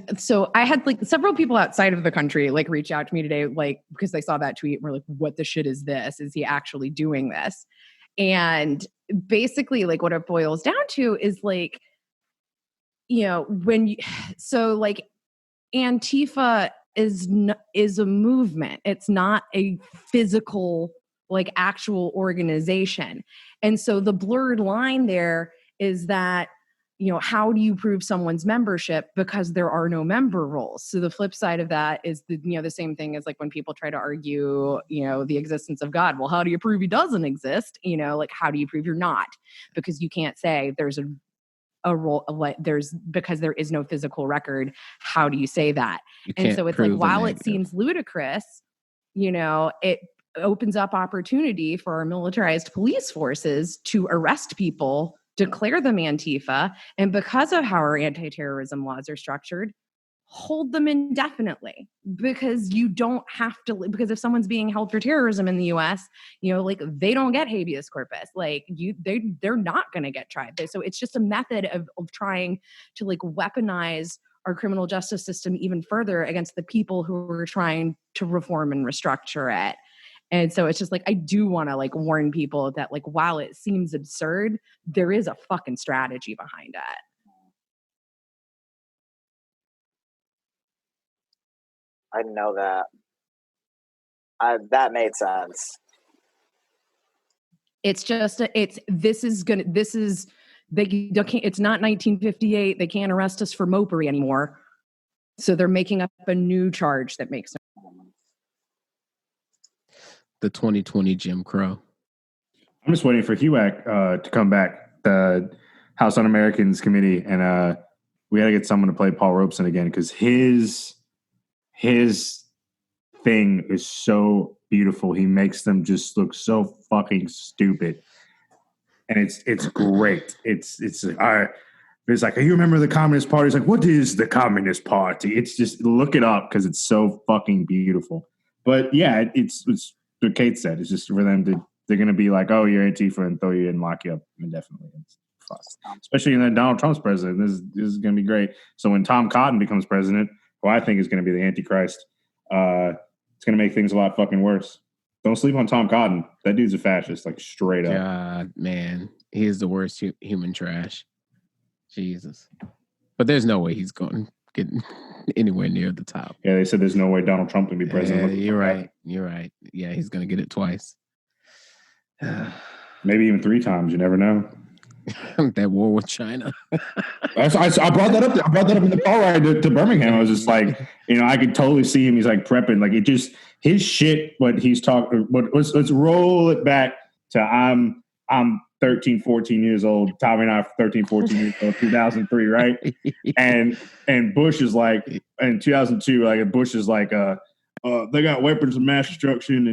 had like several people outside of the country like reach out to me today, like, because they saw that tweet and were like, what the shit is this? Is he actually doing this? And basically, like, what it boils down to is like, Antifa is a movement. It's not a physical, like, actual organization. And so the blurred line there is that, how do you prove someone's membership? Because there are no member rolls. So the flip side of that is the same thing as like when people try to argue, the existence of God. Well, how do you prove he doesn't exist? Like, how do you prove you're not? Because you can't say there's a role, like, because there is no physical record. How do you say that? And so it's like, while it seems ludicrous, it opens up opportunity for our militarized police forces to arrest people, declare them Antifa, and because of how our anti-terrorism laws are structured, hold them indefinitely, because you don't have to, because if someone's being held for terrorism in the US, like, they don't get habeas corpus, like, they're not going to get tried. So it's just a method of trying to, like, weaponize our criminal justice system even further against the people who are trying to reform and restructure it. And so it's just like, I do want to, like, warn people that, like, while it seems absurd, there is a fucking strategy behind it. I didn't know that. That made sense. It's just, it's not 1958. They can't arrest us for mopery anymore. So they're making up a new charge that makes sense. The 2020 Jim Crow. I'm just waiting for HUAC to come back, the House Un-Americans Committee, and we got to get someone to play Paul Robeson again, because his thing is so beautiful. He makes them just look so fucking stupid, and it's great. It's like, you remember the Communist Party? It's like, what is the Communist Party? It's just, look it up, because it's so fucking beautiful. But yeah, it's what Kate said. It's just for them to, they're going to be like, oh, you're Antifa, and throw you in and lock you up indefinitely. Especially in Donald Trump's president. This is going to be great. So when Tom Cotton becomes president, who I think is going to be the Antichrist, it's going to make things a lot fucking worse. Don't sleep on Tom Cotton. That dude's a fascist, like, straight up. God, man. He is the worst human trash. Jesus. But there's no way he's going to get anywhere near the top. Yeah, they said there's no way Donald Trump can be president. Yeah, you're right. You're right. Yeah, he's going to get it twice. Maybe even 3 times. You never know. That war with China. I brought that up. I brought that up in the car ride to Birmingham. I was just like, I could totally see him. He's like prepping, like it just his shit. What he's talking. But let's roll it back to I'm 13, 14 years old. Tommy and I are 13, 14 years old, 2003, right? And Bush is like, in 2002, like Bush is like, they got weapons of mass destruction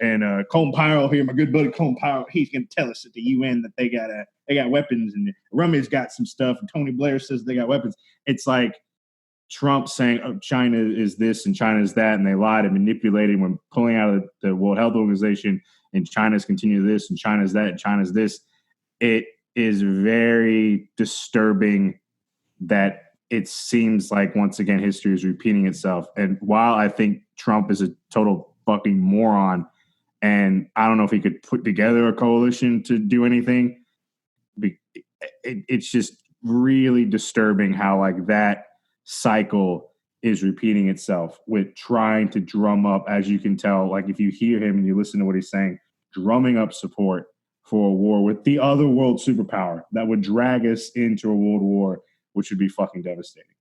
and Colin Powell here, my good buddy Colin Powell, he's going to tell us at the UN that they got weapons, and Rummy's got some stuff, and Tony Blair says they got weapons. It's like Trump saying, oh, China is this and China is that, and they lied and manipulated when pulling out of the World Health Organization, and China's continue this, and China's that, and China's this. It is very disturbing that it seems like, once again, history is repeating itself. And while I think Trump is a total fucking moron, and I don't know if he could put together a coalition to do anything, it's just really disturbing how like that cycle is repeating itself with trying to drum up, as you can tell, like if you hear him and you listen to what he's saying, drumming up support for a war with the other world superpower that would drag us into a world war, which would be fucking devastating.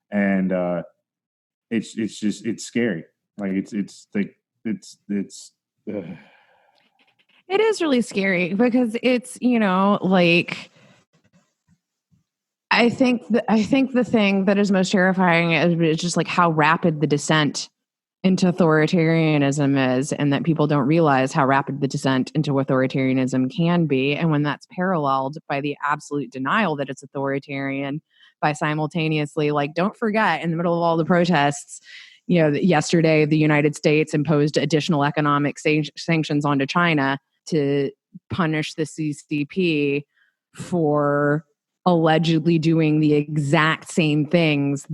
And it's scary. Like it is really scary because it's, like, I think the thing that is most terrifying is just like how rapid the descent into authoritarianism is, and that people don't realize how rapid the descent into authoritarianism can be. And when that's paralleled by the absolute denial that it's authoritarian, by simultaneously, like, don't forget, in the middle of all the protests, yesterday the United States imposed additional economic sanctions onto China to punish the CCP for allegedly doing the exact same things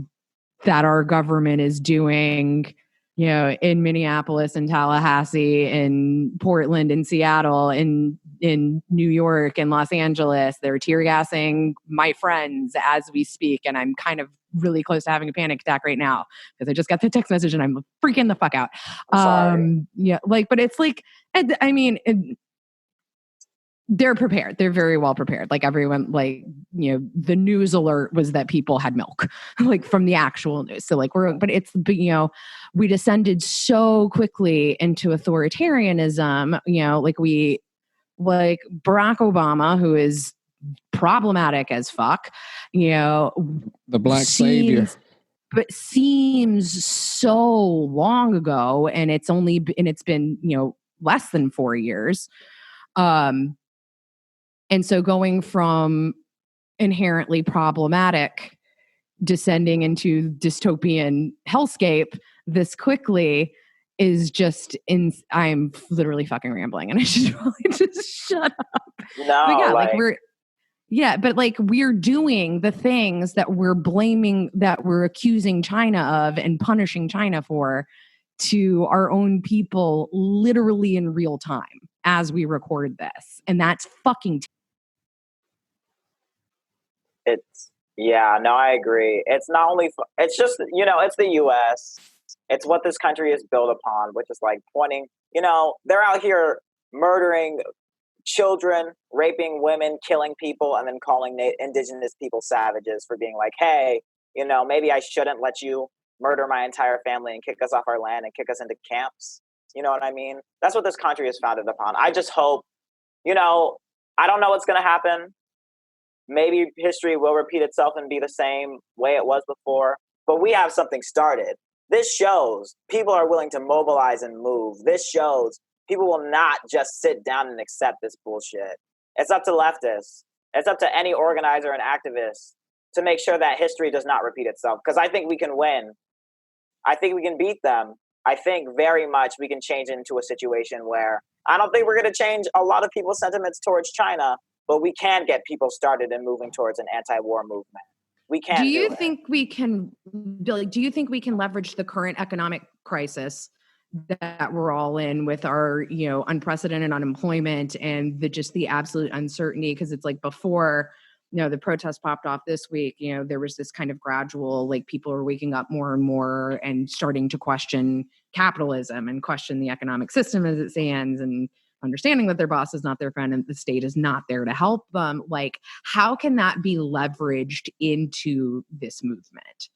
that our government is doing, in Minneapolis and Tallahassee, in Portland and Seattle, in New York and Los Angeles. They're tear gassing my friends as we speak. And I'm kind of really close to having a panic attack right now because I just got the text message and I'm freaking the fuck out. But it's like, I mean, they're prepared. They're very well prepared. Like everyone, the news alert was that people had milk, like from the actual news. So we descended so quickly into authoritarianism, like Barack Obama, who is problematic as fuck, the black savior, but seems so long ago. And it's been, less than 4 years. And so going from inherently problematic descending into dystopian hellscape this quickly is just I'm literally fucking rambling and I should probably just shut up. No, we're doing the things that we're accusing China of and punishing China for to our own people literally in real time as we record this. And that's fucking I agree. It's not only, it's just, it's the U.S. It's what this country is built upon, which is like pointing, they're out here murdering children, raping women, killing people, and then calling indigenous people savages for being like, hey, maybe I shouldn't let you murder my entire family and kick us off our land and kick us into camps. You know what I mean? That's what this country is founded upon. I just hope, I don't know what's going to happen. Maybe history will repeat itself and be the same way it was before, but we have something started. This shows people are willing to mobilize and move. This shows people will not just sit down and accept this bullshit. It's up to leftists. It's up to any organizer and activist to make sure that history does not repeat itself, because I think we can win. I think we can beat them. I think very much we can change into a situation where I don't think we're going to change a lot of people's sentiments towards China, but we can get people started and moving towards an anti-war movement. We can. Do you think we can, Billy? Do you think we can leverage the current economic crisis that we're all in with our, unprecedented unemployment and the absolute uncertainty? Because it's like before, the protests popped off this week, there was this kind of gradual, like people are waking up more and more and starting to question capitalism and question the economic system as it stands and understanding that their boss is not their friend and the state is not there to help them. Like, how can that be leveraged into this movement?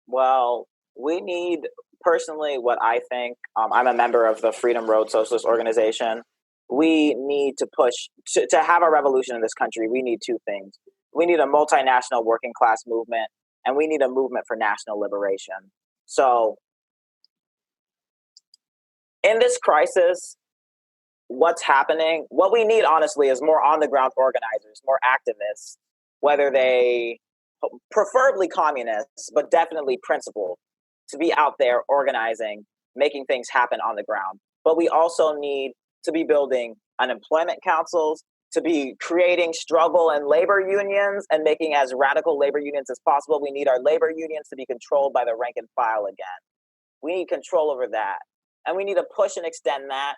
Well, we need, personally, what I think, I'm a member of the Freedom Road Socialist Organization. We need to push, to have a revolution in this country, we need two things. We need a multinational working class movement, and we need a movement for national liberation. So in this crisis, what's happening, what we need, honestly, is more on-the-ground organizers, more activists, whether they, preferably communists, but definitely principled, to be out there organizing, making things happen on the ground. But we also need to be building unemployment councils, to be creating struggle and labor unions and making as radical labor unions as possible. We need our labor unions to be controlled by the rank and file again. We need control over that. And we need to push and extend that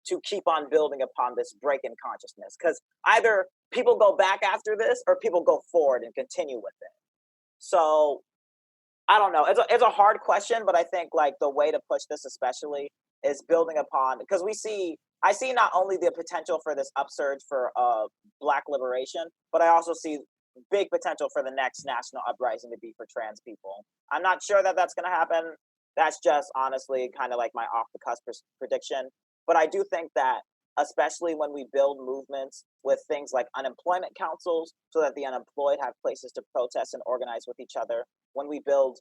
to keep on building upon this break in consciousness. Because either people go back after this or people go forward and continue with it. So I don't know. It's a hard question, but I think like the way to push this especially is building upon, because I see not only the potential for this upsurge for Black liberation, but I also see big potential for the next national uprising to be for trans people. I'm not sure that that's going to happen. That's just honestly kind of like my off the cusp prediction. But I do think that especially when we build movements with things like unemployment councils so that the unemployed have places to protest and organize with each other, when we build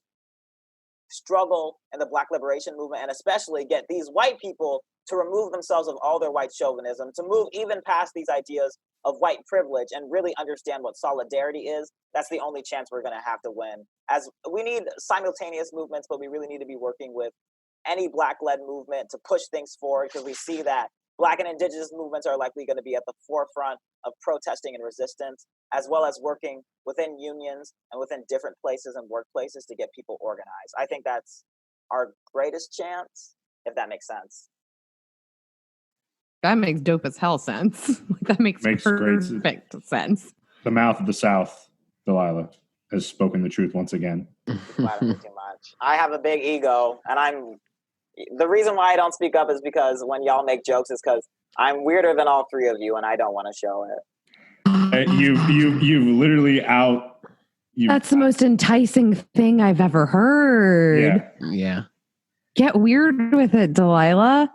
struggle in the Black liberation movement, and especially get these white people to remove themselves of all their white chauvinism, to move even past these ideas of white privilege and really understand what solidarity is, that's the only chance we're going to have to win. As we need simultaneous movements, but we really need to be working with any Black-led movement to push things forward, because we see that Black and Indigenous movements are likely going to be at the forefront of protesting and resistance, as well as working within unions and within different places and workplaces to get people organized. I think that's our greatest chance, if that makes sense. That makes dope as hell sense. That makes perfect sense. The mouth of the South, Delilah, has spoken the truth once again. Flatter me too much. I have a big ego, and the reason why I don't speak up is because when y'all make jokes is because I'm weirder than all three of you, and I don't want to show it. You've literally That's the most enticing thing I've ever heard. Yeah. Get weird with it, Delilah.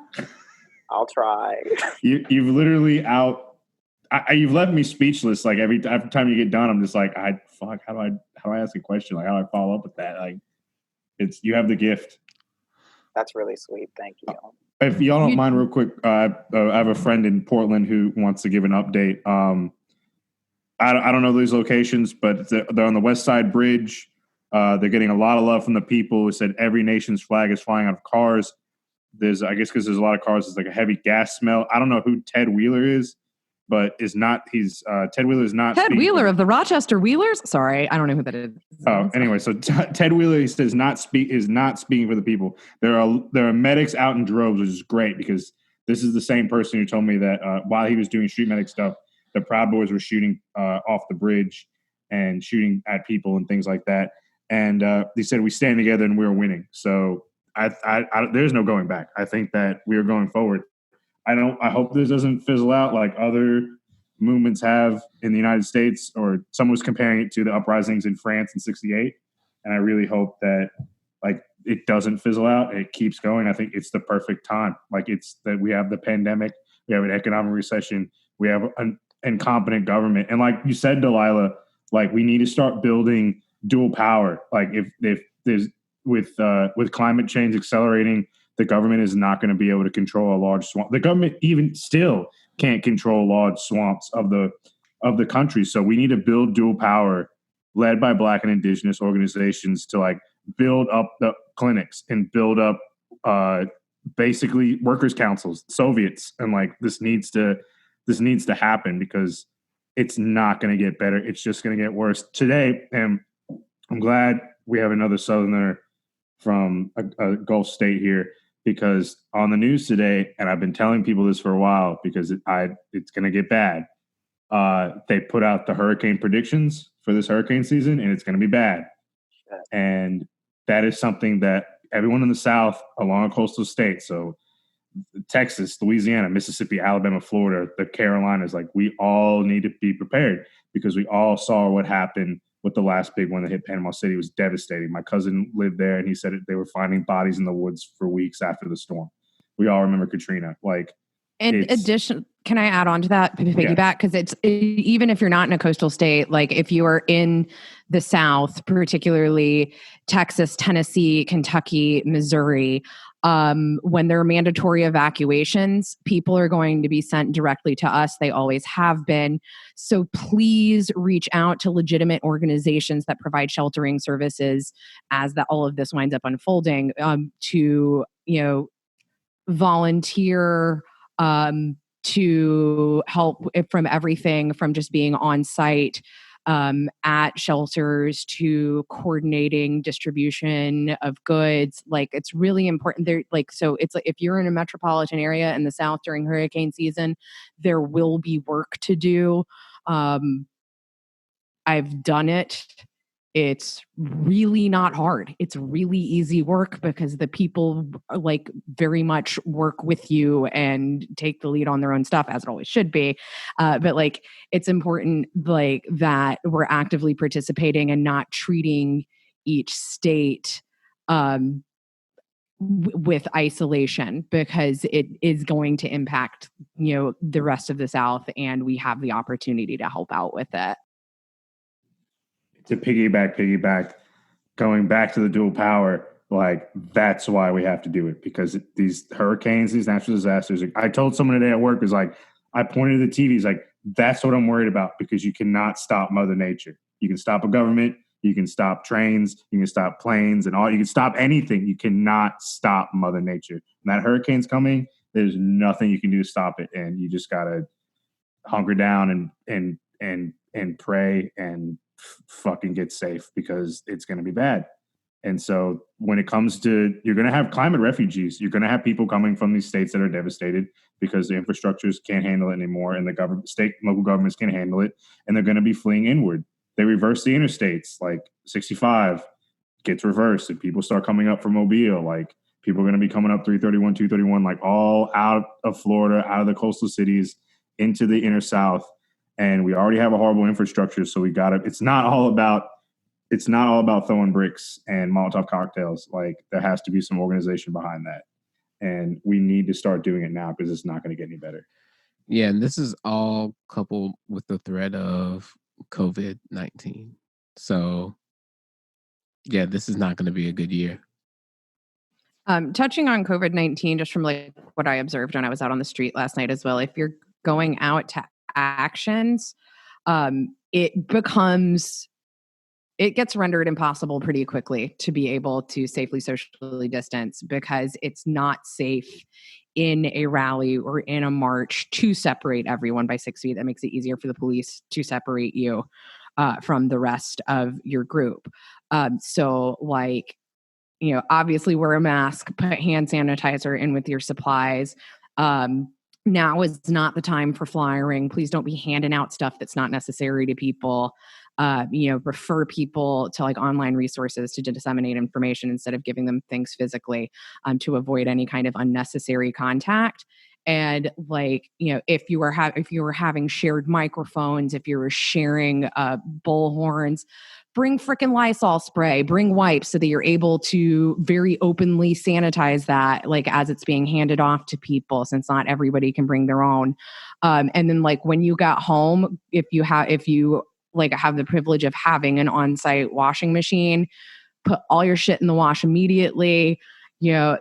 I'll try. You've literally you've left me speechless. Like every time you get done, I'm just like, how do I ask a question? Like, how do I follow up with that? Like, you have the gift. That's really sweet. Thank you. If y'all don't mind, real quick, I have a friend in Portland who wants to give an update. I don't know these locations, but they're on the West Side Bridge. They're getting a lot of love from the people who said every nation's flag is flying out of cars. I guess because there's a lot of cars, there's like a heavy gas smell. I don't know who Ted Wheeler is, but Ted Wheeler is not. Ted Wheeler of the Rochester Wheelers? Sorry, I don't know who that is. Anyway, so Ted Wheeler is not speaking for the people. There are medics out in droves, which is great because this is the same person who told me that while he was doing street medic stuff, the Proud Boys were shooting off the bridge and shooting at people and things like that. And he said, we stand together and we're winning. So there's no going back. I think that we are going forward. I hope this doesn't fizzle out like other movements have in the United States, or someone was comparing it to the uprisings in France in '68. And I really hope that like it doesn't fizzle out. It keeps going. I think it's the perfect time. Like it's that we have the pandemic, we have an economic recession, we have an incompetent government. And like you said, Delilah, like we need to start building dual power. Like if there's with climate change accelerating, the government is not going to be able to control a large swamp. The government even still can't control large swamps of the country. So we need to build dual power led by Black and Indigenous organizations to like build up the clinics and build up basically workers' councils, Soviets. And like this needs to happen because it's not going to get better. It's just going to get worse. Today, and I'm glad we have another Southerner from a Gulf state here, because on the news today, and I've been telling people this for a while because it's going to get bad. They put out the hurricane predictions for this hurricane season, and it's going to be bad. And that is something that everyone in the South along a coastal state, so Texas, Louisiana, Mississippi, Alabama, Florida, the Carolinas, like we all need to be prepared because we all saw what happened with the last big one that hit Panama City. It was devastating. My cousin lived there and he said they were finding bodies in the woods for weeks after the storm. We all remember Katrina. Like, in addition, can I add on to that piggyback? Because even if you're not in a coastal state, like if you are in the South, particularly Texas, Tennessee, Kentucky, Missouri, when there are mandatory evacuations, people are going to be sent directly to us. They always have been. So please reach out to legitimate organizations that provide sheltering services as all of this winds up unfolding, to, volunteer, to help from everything from just being on site at shelters to coordinating distribution of goods. Like, it's really important there. Like, so it's like if you're in a metropolitan area in the South during hurricane season, there will be work to do. I've done it. It's really not hard. It's really easy work because the people like very much work with you and take the lead on their own stuff, as it always should be. But like, it's important like that we're actively participating and not treating each state with isolation, because it is going to impact, the rest of the South, and we have the opportunity to help out with it. To piggyback, going back to the dual power, like that's why we have to do it, because these hurricanes, these natural disasters. I told someone today at work, is like, I pointed at the TVs, like, that's what I'm worried about, because you cannot stop Mother Nature. You can stop a government, you can stop trains, you can stop planes and all, you can stop anything. You cannot stop Mother Nature. When that hurricane's coming, there's nothing you can do to stop it. And you just gotta hunker down and pray and fucking get safe, because it's going to be bad. And so when it comes to, you're going to have climate refugees, you're going to have people coming from these states that are devastated because the infrastructures can't handle it anymore, and the government, state and local governments can't handle it, and they're going to be fleeing inward. They reverse the interstates, like 65 gets reversed and people start coming up from Mobile. Like, people are going to be coming up 331, 231, like all out of Florida, out of the coastal cities into the inner South. And we already have a horrible infrastructure, so we got to. It's not all about throwing bricks and Molotov cocktails. Like, there has to be some organization behind that, and we need to start doing it now, because it's not going to get any better. Yeah, and this is all coupled with the threat of COVID-19. So, yeah, this is not going to be a good year. Touching on COVID-19, just from like what I observed when I was out on the street last night as well, if you're going out to actions, it gets rendered impossible pretty quickly to be able to safely socially distance, because it's not safe in a rally or in a march to separate everyone by 6 feet. That makes it easier for the police to separate you from the rest of your group. So like, obviously wear a mask, put hand sanitizer in with your supplies. Now is not the time for flyering. Please don't be handing out stuff that's not necessary to people. Refer people to like online resources to disseminate information instead of giving them things physically, to avoid any kind of unnecessary contact. And like, if you were having shared microphones, if you were sharing bullhorns, bring frickin' Lysol spray, bring wipes, so that you're able to very openly sanitize that, like, as it's being handed off to people, since not everybody can bring their own. And then like when you got home, if you have the privilege of having an on-site washing machine, put all your shit in the wash immediately.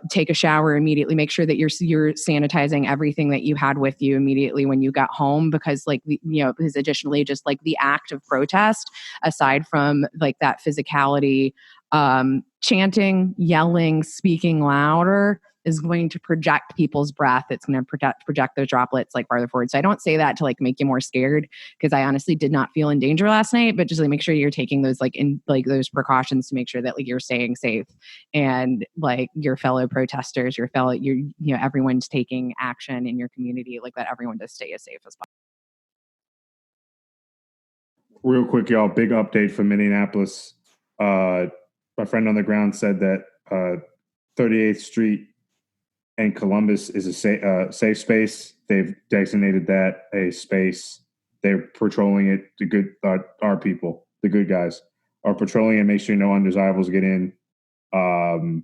Take a shower immediately. Make sure that you're sanitizing everything that you had with you immediately when you got home, because because additionally, just like the act of protest, aside from like that physicality, chanting, yelling, speaking louder is going to project people's breath. It's going to project those droplets like farther forward. So I don't say that to like make you more scared, because I honestly did not feel in danger last night, but just like make sure you're taking those those precautions to make sure that like you're staying safe, and like your fellow protesters, everyone's taking action in your community, like that everyone does stay as safe as possible. Real quick, y'all, big update from Minneapolis. My friend on the ground said that 38th Street and Columbus is a safe space. They've designated that a space. They're patrolling it. The good, our people, the good guys, are patrolling it. Make sure no undesirables get in. And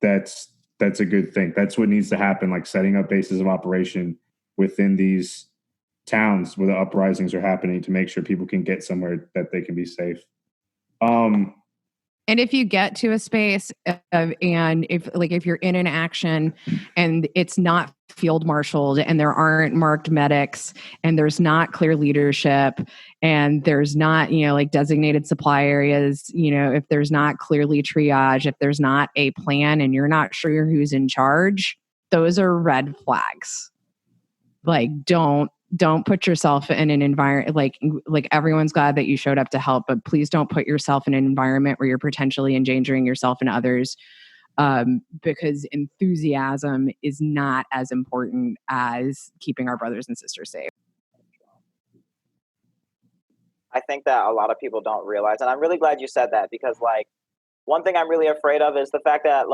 that's a good thing. That's what needs to happen. Like setting up bases of operation within these towns where the uprisings are happening to make sure people can get somewhere that they can be safe. And if you get to a space and if you're in an action and it's not field marshaled and there aren't marked medics and there's not clear leadership and there's not, designated supply areas, if there's not clearly triage, if there's not a plan and you're not sure who's in charge, those are red flags. Like, don't put yourself in an environment like everyone's glad that you showed up to help, but please don't put yourself in an environment where you're potentially endangering yourself and others, because enthusiasm is not as important as keeping our brothers and sisters safe. I think that a lot of people don't realize, and I'm really glad you said that, because one thing I'm really afraid of is the fact that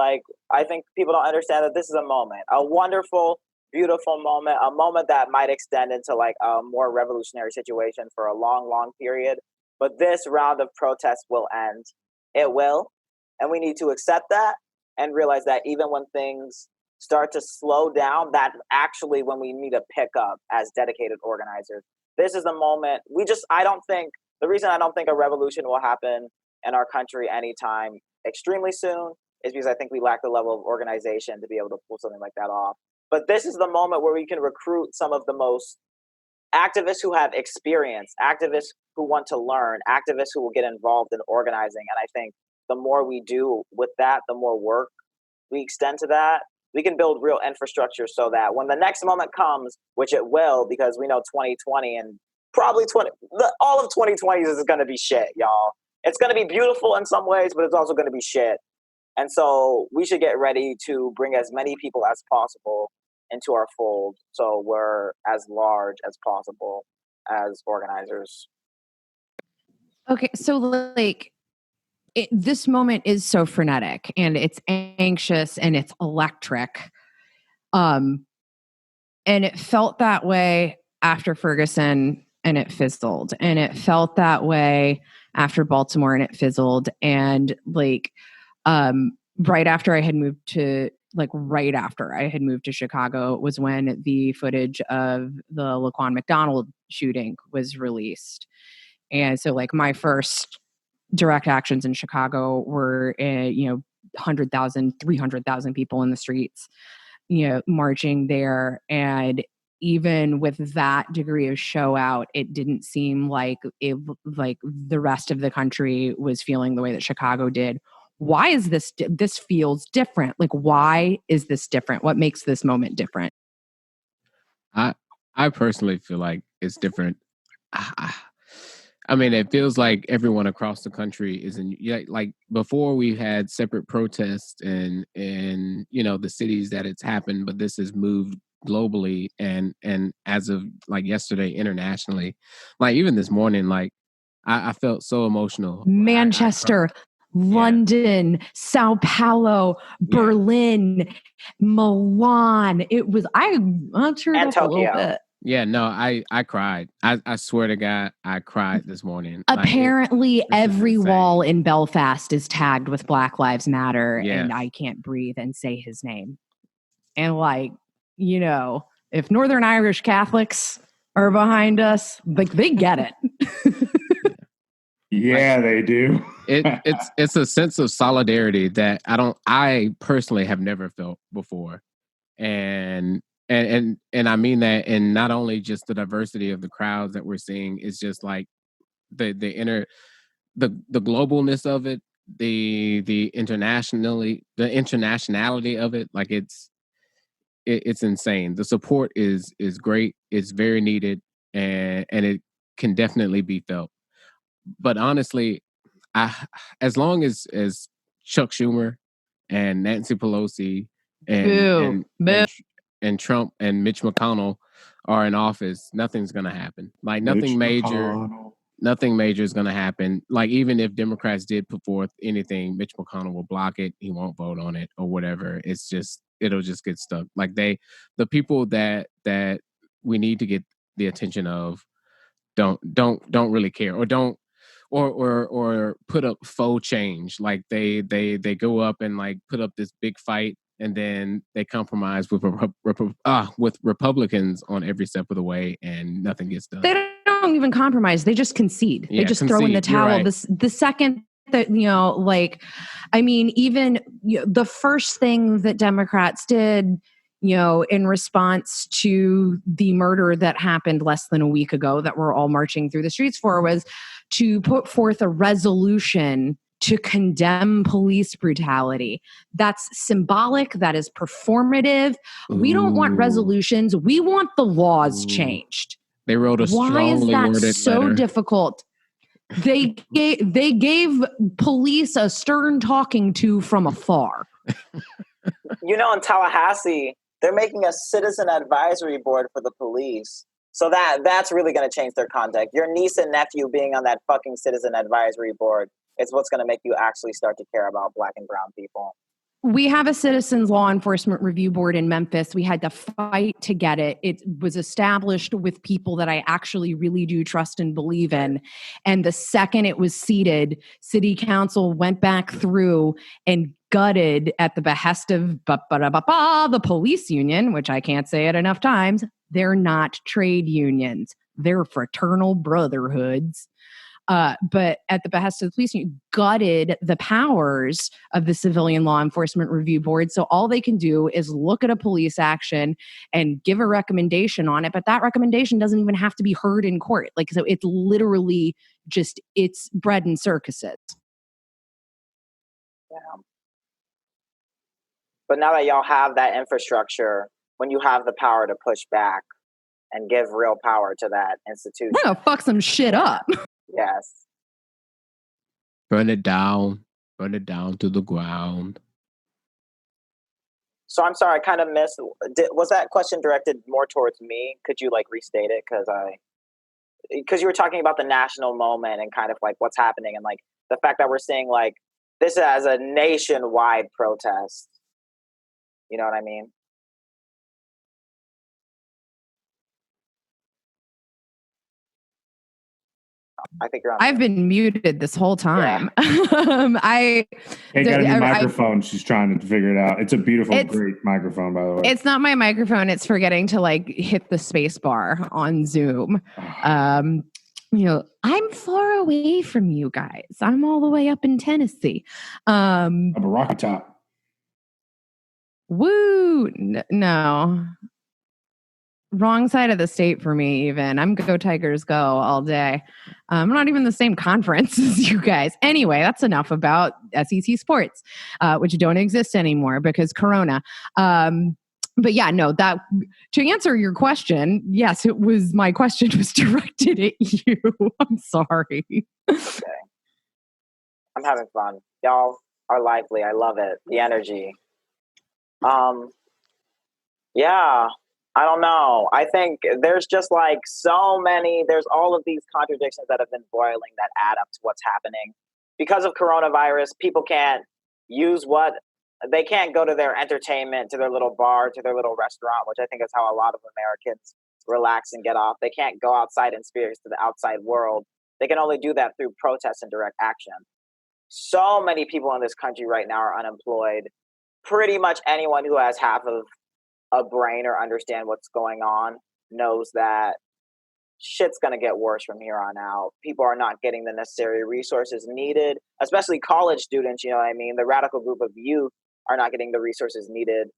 I think people don't understand that this is a moment, a wonderful, beautiful moment, a moment that might extend into a more revolutionary situation for a long, long period. But this round of protests will end. It will. And we need to accept that and realize that even when things start to slow down, that's actually when we need to pick up as dedicated organizers. This is the moment. The reason I don't think a revolution will happen in our country anytime extremely soon is because I think we lack the level of organization to be able to pull something like that off. But this is the moment where we can recruit some of the most activists who have experience, activists who want to learn, activists who will get involved in organizing. And I think the more we do with that, the more work we extend to that, we can build real infrastructure so that when the next moment comes, which it will, because we know 2020 and probably all of 2020 is going to be shit, y'all. It's going to be beautiful in some ways, but it's also going to be shit. And so we should get ready to bring as many people as possible into our fold so we're as large as possible as organizers. Okay, so this moment is so frenetic and it's anxious and it's electric. And it felt that way after Ferguson and it fizzled. And it felt that way after Baltimore and it fizzled. And right after I had moved to Chicago was when the footage of the Laquan McDonald shooting was released. And so my first direct actions in Chicago were 100,000, 300,000 people in the streets, marching there. And even with that degree of show out, it didn't seem like the rest of the country was feeling the way that Chicago did. Why is this feels different? Why is this different? What makes this moment different? I personally feel like it's different. I mean, it feels like everyone across the country is before we had separate protests in the cities that it's happened, but this has moved globally and as of yesterday internationally. Even this morning, I felt so emotional. Manchester, London, Sao Paulo, Berlin, Milan. It was I teared up a little bit. Yeah, no, I cried. I swear to God, I cried this morning. Apparently, every wall in Belfast is tagged with Black Lives Matter, and I can't breathe and say his name. And if Northern Irish Catholics are behind us, they get it. Yeah, they do. It's a sense of solidarity that I personally have never felt before, and I mean that, and not only just the diversity of the crowds that we're seeing, it's just the globalness of it, the internationality of it. It's insane. The support is great. It's very needed, and it can definitely be felt. But honestly, as long as Chuck Schumer and Nancy Pelosi and Trump and Mitch McConnell are in office, nothing's going to happen. Nothing major. nothing major is going to happen. Like, even if Democrats did put forth anything, Mitch McConnell will block it. He won't vote on it or whatever. It'll just get stuck. Like, the people that we need to get the attention of don't really care, or don't or put up faux change. Like, they go up and like put up this big fight, and then they compromise with Republicans on every step of the way, and nothing gets done. They don't even compromise. They just concede. They just throw in the towel. Right. The second that, even the first thing that Democrats did, in response to the murder that happened less than a week ago that we're all marching through the streets for, was to put forth a resolution to condemn police brutality. That's symbolic. That is performative. Ooh. We don't want resolutions. We want the laws changed. They wrote a Why is strongly that worded so letter. difficult? They gave police a stern talking to from afar. In Tallahassee, they're making a citizen advisory board for the police. So that's really going to change their conduct. Your niece and nephew being on that fucking citizen advisory board is what's going to make you actually start to care about Black and brown people. We have a citizens law enforcement review board in Memphis. We had to fight to get it. It was established with people that I actually really do trust and believe in. And the second it was seated, city council went back through and gutted, at the behest of the police union, which I can't say it enough times. They're not trade unions. They're fraternal brotherhoods. But at the behest of the police union, gutted the powers of the Civilian Law Enforcement Review Board. So all they can do is look at a police action and give a recommendation on it. But that recommendation doesn't even have to be heard in court. Like, so it's literally just, it's bread and circuses. Yeah. But now that y'all have that infrastructure, when you have the power to push back and give real power to that institution, we're gonna fuck some shit up. Yes. Burn it down to the ground. So I'm sorry, I kind of missed. Was that question directed more towards me? Could you restate it? Because you were talking about the national moment and kind of like what's happening, and like the fact that we're seeing like this as a nationwide protest. You know what I mean? I think you're on. I've been muted this whole time. Yeah. I got a new microphone. She's trying to figure it out. It's a beautiful, great microphone, by the way. It's not my microphone. It's forgetting to hit the space bar on Zoom. I'm far away from you guys. I'm all the way up in Tennessee. I'm a Rocky Top. Woo! No. Wrong side of the state for me, even. I'm Go Tigers Go all day. I'm not even the same conference as you guys. Anyway, that's enough about SEC sports, which don't exist anymore because Corona. But yeah, no, that to answer your question, yes, it was my question was directed at you. I'm sorry. Okay. I'm having fun. Y'all are lively. I love it. The energy. Yeah. I don't know. I think there's just there's all of these contradictions that have been boiling that add up to what's happening. Because of coronavirus, people can't they can't go to their entertainment, to their little bar, to their little restaurant, which I think is how a lot of Americans relax and get off. They can't go outside and experience the outside world. They can only do that through protest and direct action. So many people in this country right now are unemployed. Pretty much anyone who has half of a brain or understand what's going on knows that shit's going to get worse from here on out. People are not getting the necessary resources needed, especially college students. You know what I mean? The radical group of youth are not getting the resources needed.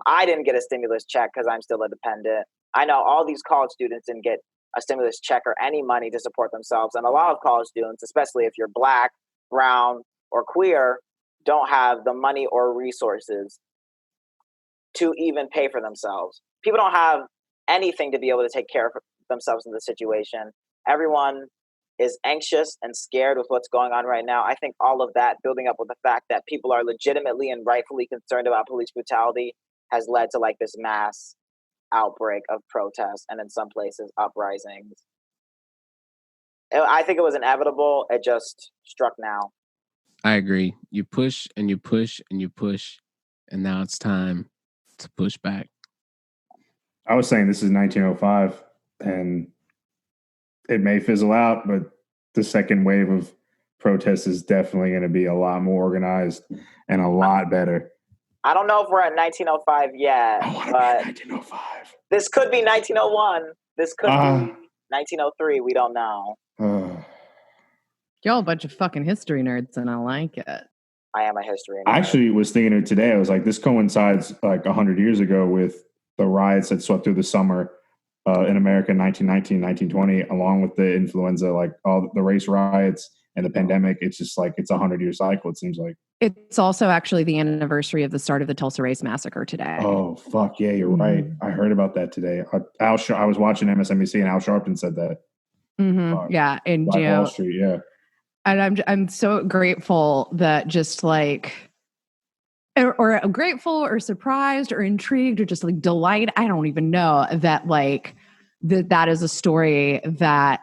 I didn't get a stimulus check because I'm still a dependent. I know all these college students didn't get a stimulus check or any money to support themselves. And a lot of college students, especially if you're Black, brown, or queer, don't have the money or resources to even pay for themselves. People don't have anything to be able to take care of themselves in this situation. Everyone is anxious and scared with what's going on right now. I think all of that, building up with the fact that people are legitimately and rightfully concerned about police brutality, has led to this mass outbreak of protests and in some places uprisings. I think it was inevitable. It just struck now. I agree. You push and you push and you push, and now it's time to push back. I was saying this is 1905, and it may fizzle out, but the second wave of protests is definitely going to be a lot more organized and a lot better. I don't know if we're at 1905 yet, but 1905. This could be 1901. This could be 1903. We don't know. Y'all a bunch of fucking history nerds, and I like it. I am a history nerd. I actually was thinking of today. I was like, this coincides like 100 years ago with the riots that swept through the summer in America in 1919, 1920, along with the influenza, like all the race riots and the pandemic. It's just like it's a 100-year cycle, it seems like. It's also actually the anniversary of the start of the Tulsa Race Massacre today. Oh, fuck. Yeah, you're right. I heard about that today. I was watching MSNBC and Al Sharpton said that. Yeah. And Black Wall Street, yeah. And I'm so grateful that just like, or grateful or surprised or intrigued or just like delight. I don't even know that like that is a story that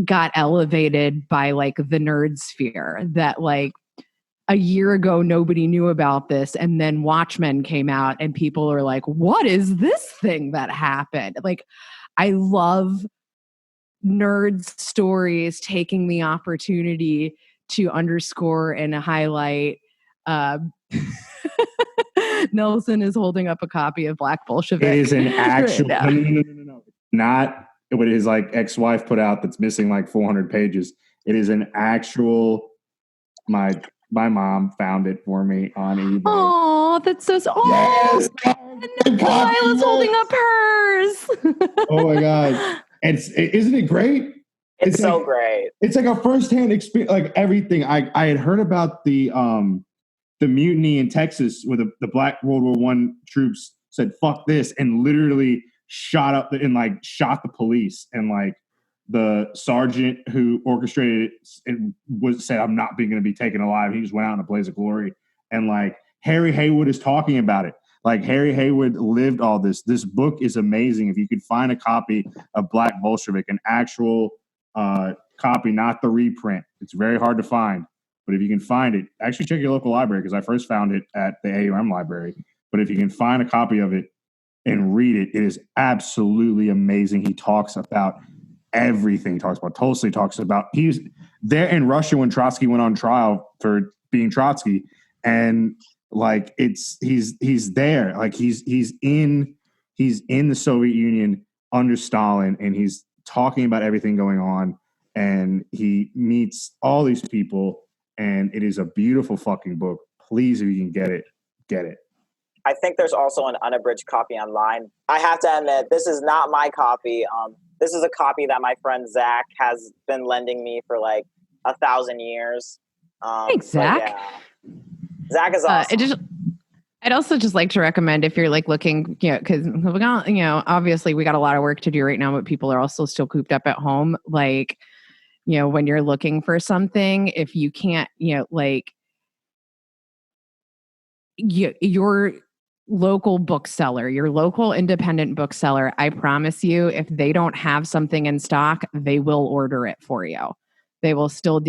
got elevated by like the nerd sphere, that like a year ago nobody knew about this, and then Watchmen came out and people are like, what is this thing that happened? Like, I love nerds stories taking the opportunity to underscore and highlight. Nelson is holding up a copy of Black Bolshevik. It is an actual right no. Not what his like ex-wife put out that's missing like 400 pages. It is an actual my mom found it for me on eBay. Oh, that's so yes. And Delilah's holding up hers. Oh my God. Isn't it great? It's so like, great. It's like a firsthand experience, like everything. I had heard about the mutiny in Texas where the Black World War I troops said, fuck this, and literally shot the police. And like the sergeant who orchestrated it said, I'm not going to be taken alive. He just went out in a blaze of glory. And like Harry Haywood is talking about it. Like Harry Haywood lived all this. This book is amazing. If you could find a copy of Black Bolshevik, an actual copy, not the reprint, it's very hard to find. But if you can find it, actually check your local library, because I first found it at the AUM library. But if you can find a copy of it and read it, it is absolutely amazing. He talks about everything. He talks about Tulsa. He talks about he's there in Russia when Trotsky went on trial for being Trotsky, and like he's there, like he's in the Soviet Union under Stalin, and he's talking about everything going on, and he meets all these people, and it is a beautiful fucking book. Please, if you can get it. I think there's also an unabridged copy online. I have to admit, this is not my copy. This is a copy that my friend Zach has been lending me for like 1,000 years. Thanks, Zach. Yeah. Zach is awesome. I'd also just like to recommend, if you're like looking, because we got, obviously we got a lot of work to do right now, but people are also still cooped up at home. Like, when you're looking for something, if you can't, your local bookseller, your local independent bookseller, I promise you, if they don't have something in stock, they will order it for you. They will still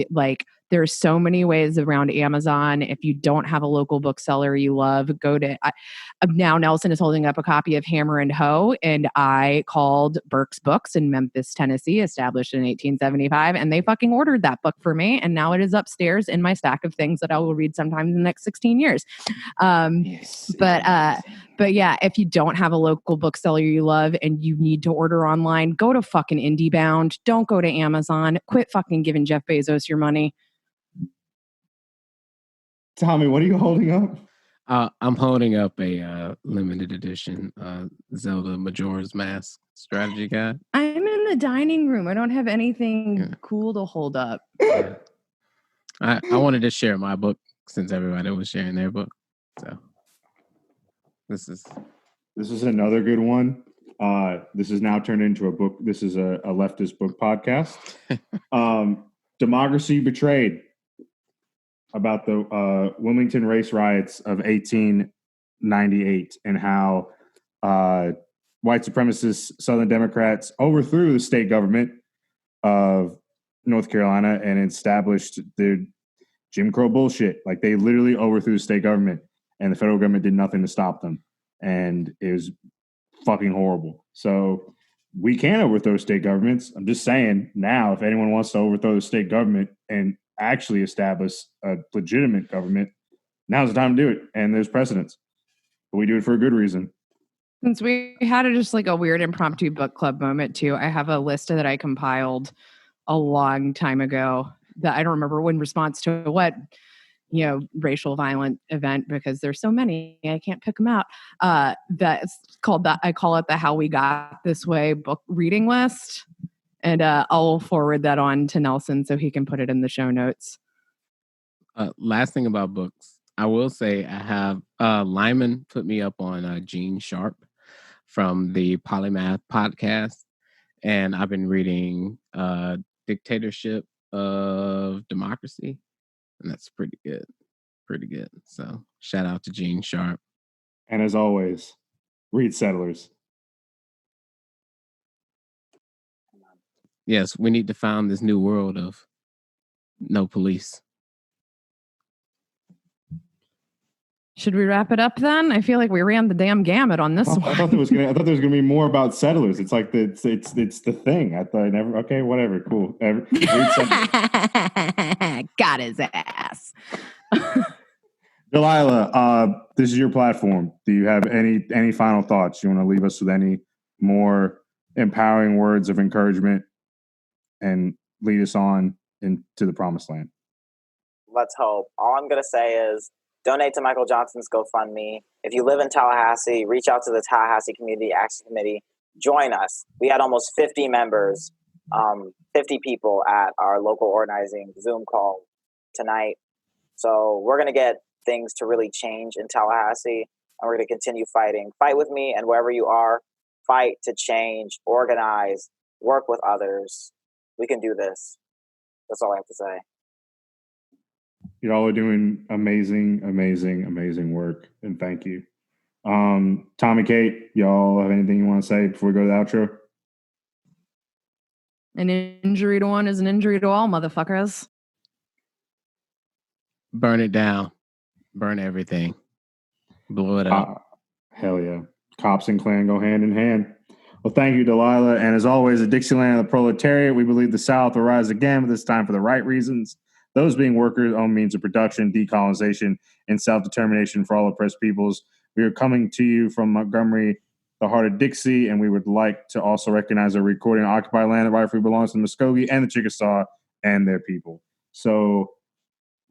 there's so many ways around Amazon. If you don't have a local bookseller you love, go to now Nelson is holding up a copy of Hammer and Hoe, and I called Burke's Books in Memphis, Tennessee, established in 1875, and they fucking ordered that book for me, and now it is upstairs in my stack of things that I will read sometime in the next 16 years. But yeah, if you don't have a local bookseller you love and you need to order online, go to fucking IndieBound. Don't go to Amazon. Quit fucking giving Jeff Bezos your money. Tommy, what are you holding up? I'm holding up a limited edition Zelda Majora's Mask strategy guide. I'm in the dining room. I don't have anything cool to hold up. Yeah. I wanted to share my book since everybody was sharing their book. So this is another good one. This is now turned into a book. This is a leftist book podcast. Democracy Betrayed, about the Wilmington race riots of 1898 and how white supremacist Southern Democrats overthrew the state government of North Carolina and established the Jim Crow bullshit. Like, they literally overthrew the state government, and the federal government did nothing to stop them. And it was fucking horrible. So we can overthrow state governments. I'm just saying now, if anyone wants to overthrow the state government and actually establish a legitimate government, now's the time to do it. And there's precedents. But we do it for a good reason. Since we had just like a weird impromptu book club moment too, I have a list that I compiled a long time ago that I don't remember in response to what, racial violent event, because there's so many, I can't pick them out. That's called I call it the How We Got This Way book reading list. And I'll forward that on to Nelson so he can put it in the show notes. Last thing about books, I will say I have Lyman put me up on Gene Sharp from the Polymath podcast. And I've been reading Dictatorship of Democracy. And that's pretty good. Pretty good. So shout out to Gene Sharp. And as always, read Settlers. Yes, we need to found this new world of no police. Should we wrap it up then? I feel like we ran the damn gamut on this one. I thought there was gonna be more about Settlers. It's like it's the thing. I thought okay, whatever, cool. Got his ass. Delilah, this is your platform. Do you have any final thoughts? You want to leave us with any more empowering words of encouragement and lead us on into the promised land? Let's hope. All I'm going to say is donate to Michael Johnson's GoFundMe. If you live in Tallahassee, reach out to the Tallahassee Community Action Committee. Join us. We had almost 50 members, 50 people at our local organizing Zoom call tonight. So we're going to get things to really change in Tallahassee, and we're going to continue fighting. Fight with me, and wherever you are, fight to change, organize, work with others. We can do this. That's all I have to say. You all are doing amazing, amazing, amazing work, and thank you. Tommy, Kate, y'all have anything you want to say before we go to the outro? An injury to one is an injury to all, motherfuckers. Burn it down. Burn everything. Blow it up. Hell yeah. Cops and Klan go hand in hand. Well, thank you, Delilah. And as always, the Dixieland of the proletariat, we believe the South will rise again, but this time for the right reasons. Those being workers' own means of production, decolonization, and self-determination for all oppressed peoples. We are coming to you from Montgomery, the heart of Dixie, and we would like to also recognize a recording of occupied land that rightfully belongs to the Muskogee and the Chickasaw and their people. So,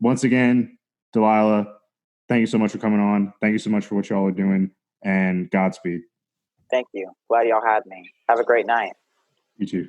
once again, Delilah, thank you so much for coming on. Thank you so much for what y'all are doing, and Godspeed. Thank you. Glad y'all had me. Have a great night. You too.